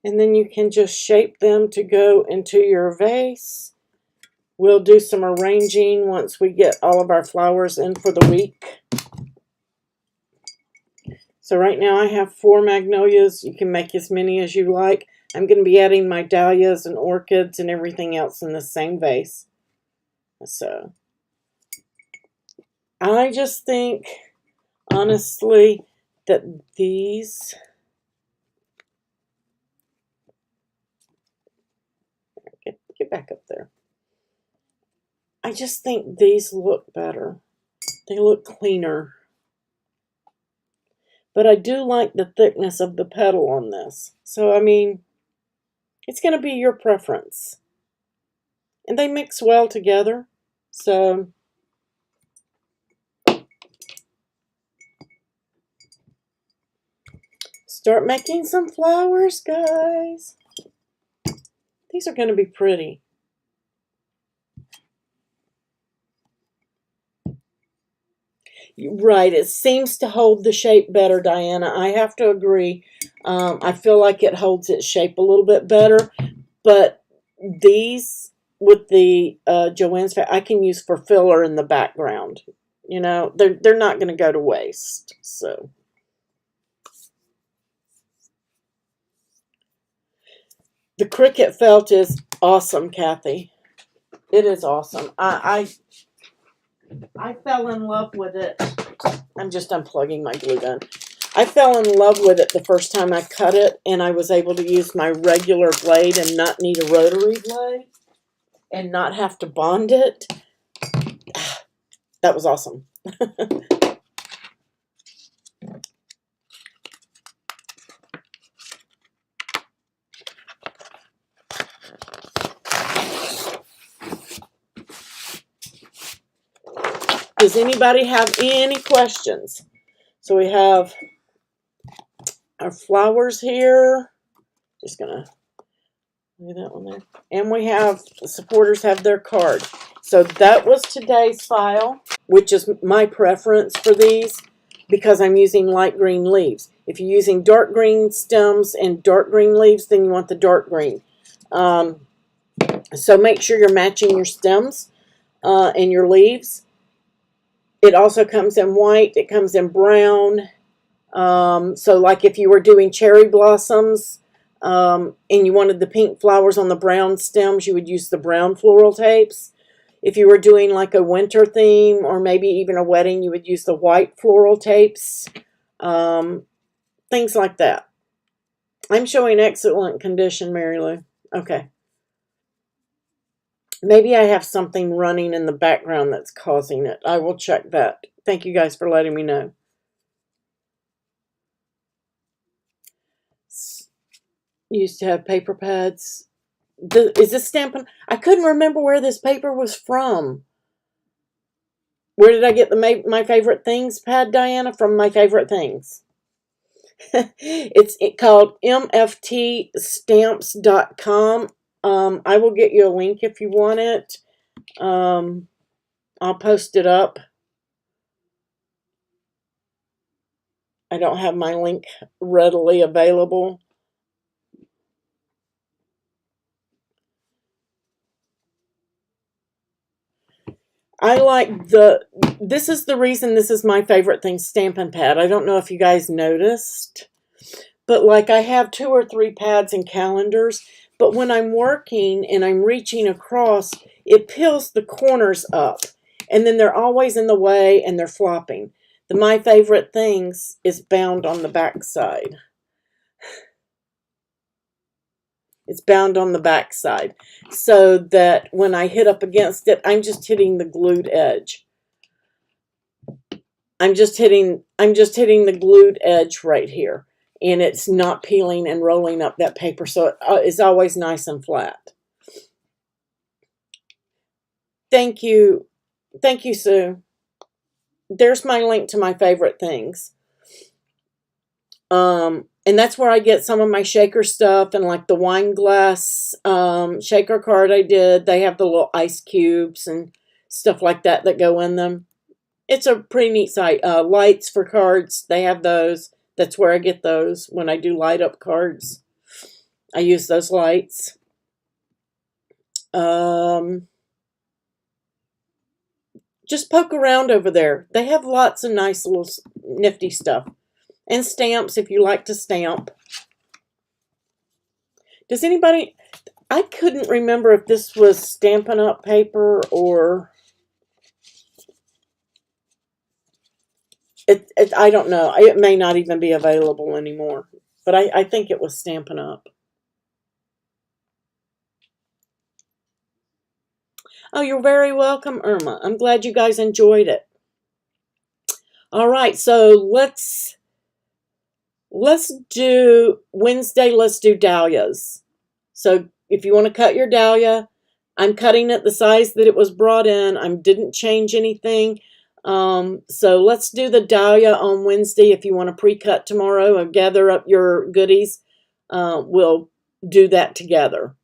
And then you can just shape them to go into your vase. We'll do some arranging once we get all of our flowers in for the week. So right now I have 4 magnolias. You can make as many as you like. I'm going to be adding my dahlias and orchids and everything else in the same vase. So I just think, honestly, that these... Get back up there. I just think these look better. They look cleaner. But I do like the thickness of the petal on this. So, I mean, it's going to be your preference. And they mix well together. So, start making some flowers, guys. These are going to be pretty. Right, it seems to hold the shape better, Diana. I have to agree. I feel like it holds its shape a little bit better. But these, with the Joann's, I can use for filler in the background. You know, they're not going to go to waste. So the Cricut felt is awesome, Kathy. It is awesome. I fell in love with it. I'm just unplugging my glue gun. I fell in love with it the first time I cut it, and I was able to use my regular blade and not need a rotary blade and not have to bond it. That was awesome. Does anybody have any questions? So we have our flowers here. Just gonna leave that one there. And we have, the supporters have their card. So that was today's file, which is my preference for these because I'm using light green leaves. If you're using dark green stems and dark green leaves, then you want the dark green. So make sure you're matching your stems and your leaves. It also comes in white. It comes in brown. So like if you were doing cherry blossoms and you wanted the pink flowers on the brown stems, you would use the brown floral tapes. If you were doing like a winter theme or maybe even a wedding, you would use the white floral tapes. Things like that. I'm showing excellent condition, Mary Lou. Okay. Maybe I have something running in the background that's causing it. I will check that. Thank you guys for letting me know. Used to have paper pads. Is this Stampin'? I couldn't remember where this paper was from. Where did I get the My Favorite Things pad, Diana? From My Favorite Things. It's called mftstamps.com. I will get you a link if you want it. I'll post it up. I don't have my link readily available. I like this is the reason this is My Favorite Thing Stampin' Pad. I don't know if you guys noticed, but like I have 2 or 3 pads and calendars, but when I'm working and I'm reaching across, it peels the corners up, and then they're always in the way and they're flopping. The My Favorite Things is bound on the back side. It's bound on the back side so that when I hit up against it, I'm just hitting the glued edge. I'm just hitting the glued edge right here, and it's not peeling and rolling up that paper, so it is always nice and flat. Thank you. Thank you, Sue. There's my link to My Favorite Things. And that's where I get some of my shaker stuff, and like the wine glass shaker card I did. They have the little ice cubes and stuff like that that go in them. It's a pretty neat site. Lights for cards, they have those. That's where I get those when I do light up cards. I use those lights. Just poke around over there. They have lots of nice little nifty stuff. And stamps if you like to stamp. Does anybody... I couldn't remember if this was Stampin' Up! Paper or... I don't know. It may not even be available anymore. But I think it was Stampin' Up! Oh, you're very welcome, Irma. I'm glad you guys enjoyed it. All right, so let's do Wednesday. Let's do dahlias. So if you want to cut your dahlia, I'm cutting it the size that it was brought in. I didn't change anything. So let's do the dahlia on Wednesday. If you want to pre-cut tomorrow and gather up your goodies, we'll do that together.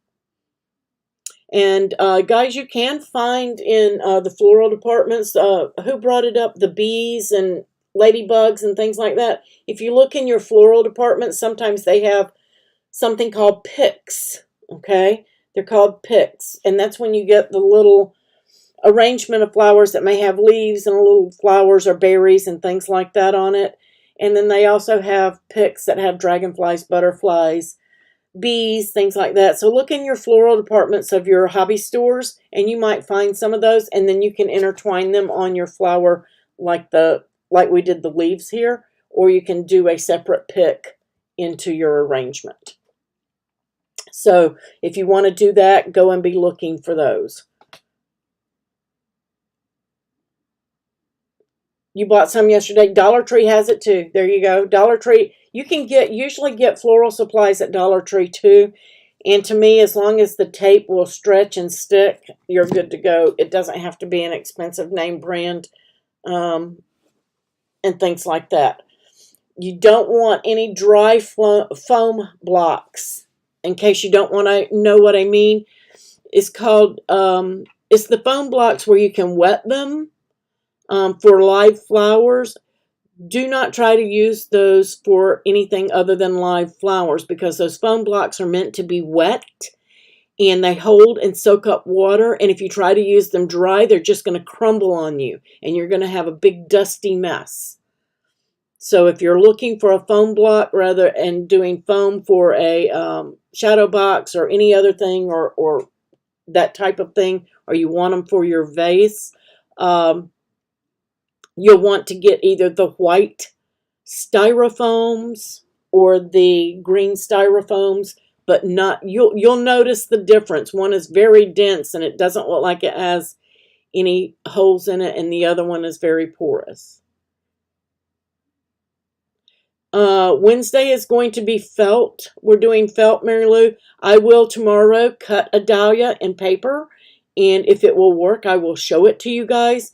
And guys, you can find in the floral departments, who brought it up, the bees and ladybugs and things like that. If you look in your floral department, sometimes they have something called picks. Okay, they're called picks, and that's when you get the little arrangement of flowers that may have leaves and little flowers or berries and things like that on it. And then they also have picks that have dragonflies, butterflies, bees, things like that. So look in your floral departments of your hobby stores and you might find some of those, and then you can intertwine them on your flower like we did the leaves here, or you can do a separate pick into your arrangement. So if you want to do that, go and be looking for those. You bought some yesterday. Dollar Tree has it too. There you go. Dollar Tree. You can usually get floral supplies at Dollar Tree too. And to me, as long as the tape will stretch and stick, you're good to go. It doesn't have to be an expensive name brand and things like that. You don't want any dry foam blocks. In case you don't want to know what I mean, it's called, it's the foam blocks where you can wet them for live flowers. Do not try to use those for anything other than live flowers, because those foam blocks are meant to be wet and they hold and soak up water. And if you try to use them dry, they're just going to crumble on you and you're going to have a big dusty mess. So if you're looking for a foam block and doing foam for a shadow box or any other thing or that type of thing, or you want them for your vase, you'll want to get either the white styrofoams or the green styrofoams, but you'll notice the difference. One is very dense and it doesn't look like it has any holes in it, and the other one is very porous. Wednesday is going to be felt. We're doing felt, Mary Lou. I will tomorrow cut a dahlia in paper, and if it will work, I will show it to you guys.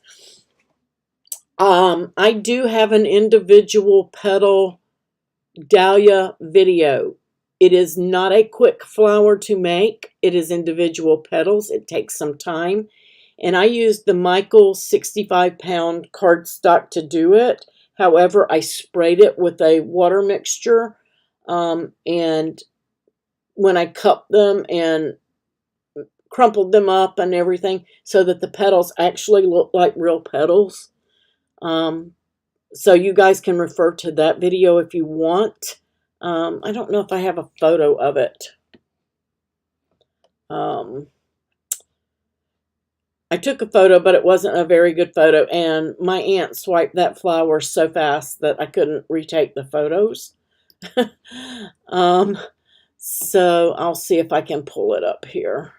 I do have an individual petal dahlia video. It is not a quick flower to make. It is individual petals. It takes some time. And I used the Michaels 65-pound cardstock to do it. However, I sprayed it with a water mixture. And when I cupped them and crumpled them up and everything so that the petals actually look like real petals. So you guys can refer to that video if you want. I don't know if I have a photo of it. I took a photo, but it wasn't a very good photo, and my aunt swiped that flower so fast that I couldn't retake the photos. So I'll see if I can pull it up here.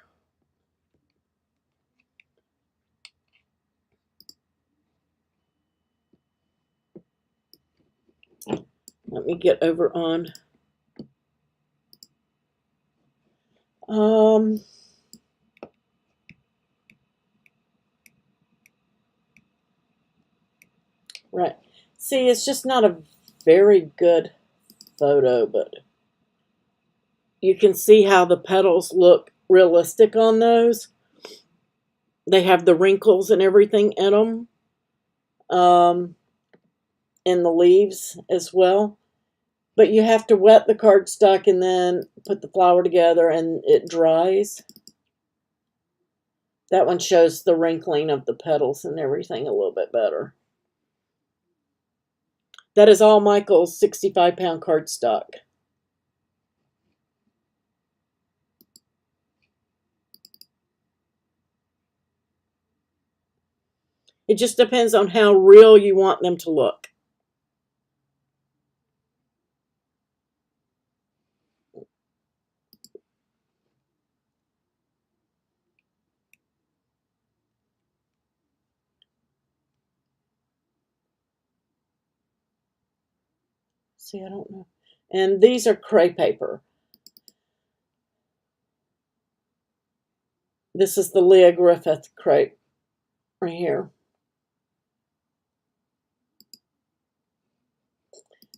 Let me get over on. Right. See, it's just not a very good photo, but you can see how the petals look realistic on those. They have the wrinkles and everything in them. And the leaves as well. But you have to wet the cardstock and then put the flower together and it dries. That one shows the wrinkling of the petals and everything a little bit better. That is all Michael's 65-pound cardstock. It just depends on how real you want them to look. See, I don't know. And these are crepe paper. This is the Leah Griffith crepe right here.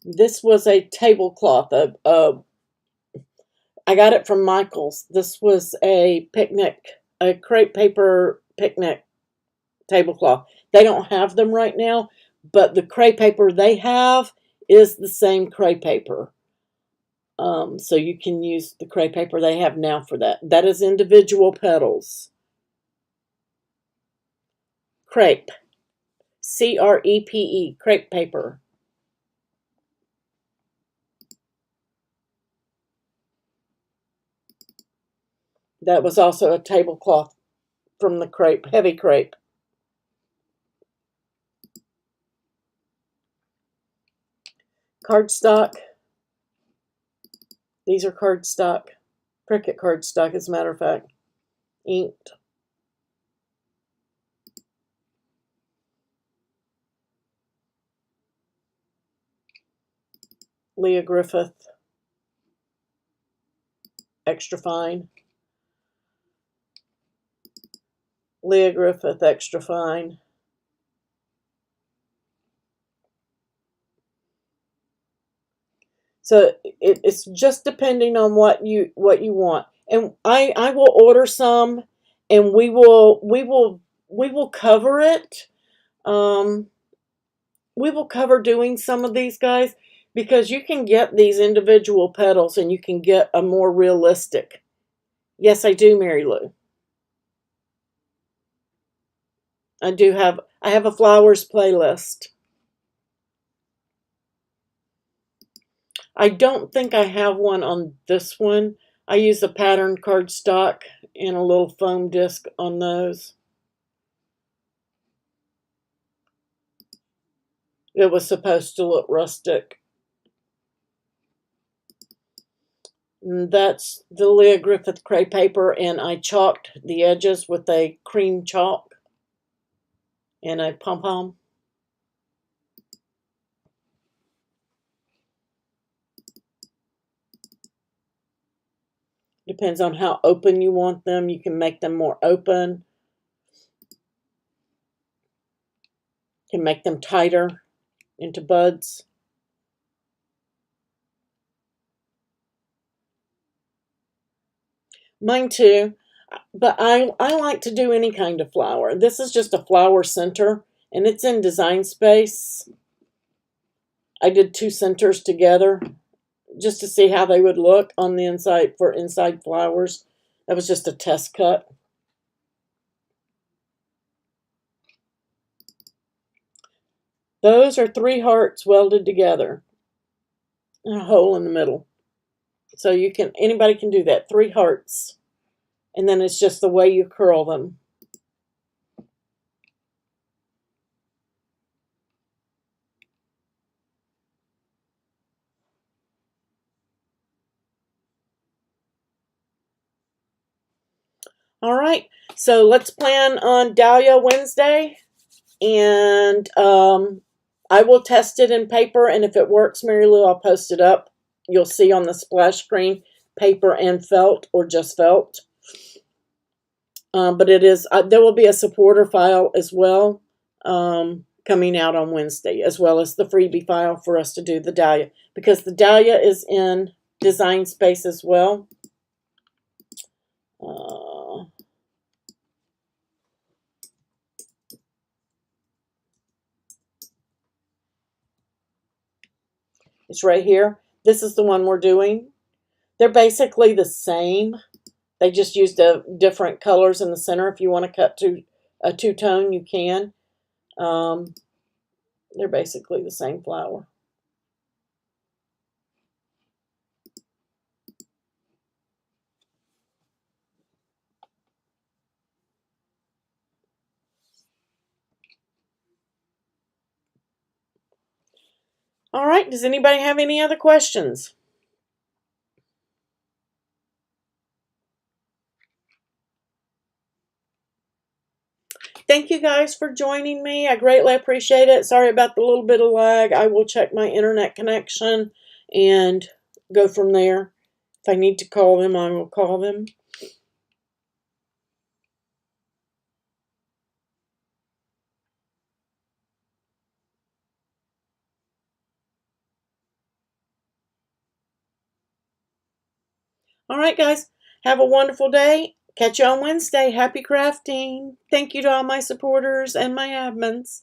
This was a tablecloth. I got it from Michael's. This was a crepe paper picnic tablecloth. They don't have them right now, but the crepe paper they have is the same crepe paper. So you can use the crepe paper they have now for that. That is individual petals. crepe. C-R-E-P-E, crepe paper. That was also a tablecloth from the crepe, heavy crepe. Cardstock. These are cardstock. Cricut cardstock, as a matter of fact. Inked. Leah Griffith. Extra fine. Leah Griffith, extra fine. So it's just depending on what you want. And I will order some, and we will cover it. We will cover doing some of these, guys, because you can get these individual petals and you can get a more realistic. Yes, I do, Mary Lou. I have a flowers playlist. I don't think I have one on this one. I use a patterned cardstock and a little foam disc on those. It was supposed to look rustic. And that's the Leah Griffith crepe paper, and I chalked the edges with a cream chalk and a pom-pom. Depends on how open you want them. You can make them more open. You can make them tighter into buds. Mine too, but I like to do any kind of flower. This is just a flower center, and it's in Designspace. I did 2 centers together just to see how they would look on the inside for inside flowers. That was just a test cut. Those are 3 hearts welded together and a hole in the middle. So anybody can do that. 3 hearts. And then it's just the way you curl them. All right, so let's plan on Dahlia Wednesday, and I will test it in paper, and if it works, Mary Lou, I'll post it up. You'll see on the splash screen, paper and felt, or just felt. But it is, there will be a supporter file as well coming out on Wednesday, as well as the freebie file for us to do the Dahlia, because the Dahlia is in Designspace as well. It's right here. This is the one we're doing. They're basically the same. They just used different colors in the center. If you want to cut to a 2-tone, you can. They're basically the same flower. All right, does anybody have any other questions? Thank you guys for joining me. I greatly appreciate it. Sorry about the little bit of lag. I will check my internet connection and go from there. If I need to call them, I will call them. All right, guys. Have a wonderful day. Catch you on Wednesday. Happy crafting. Thank you to all my supporters and my admins.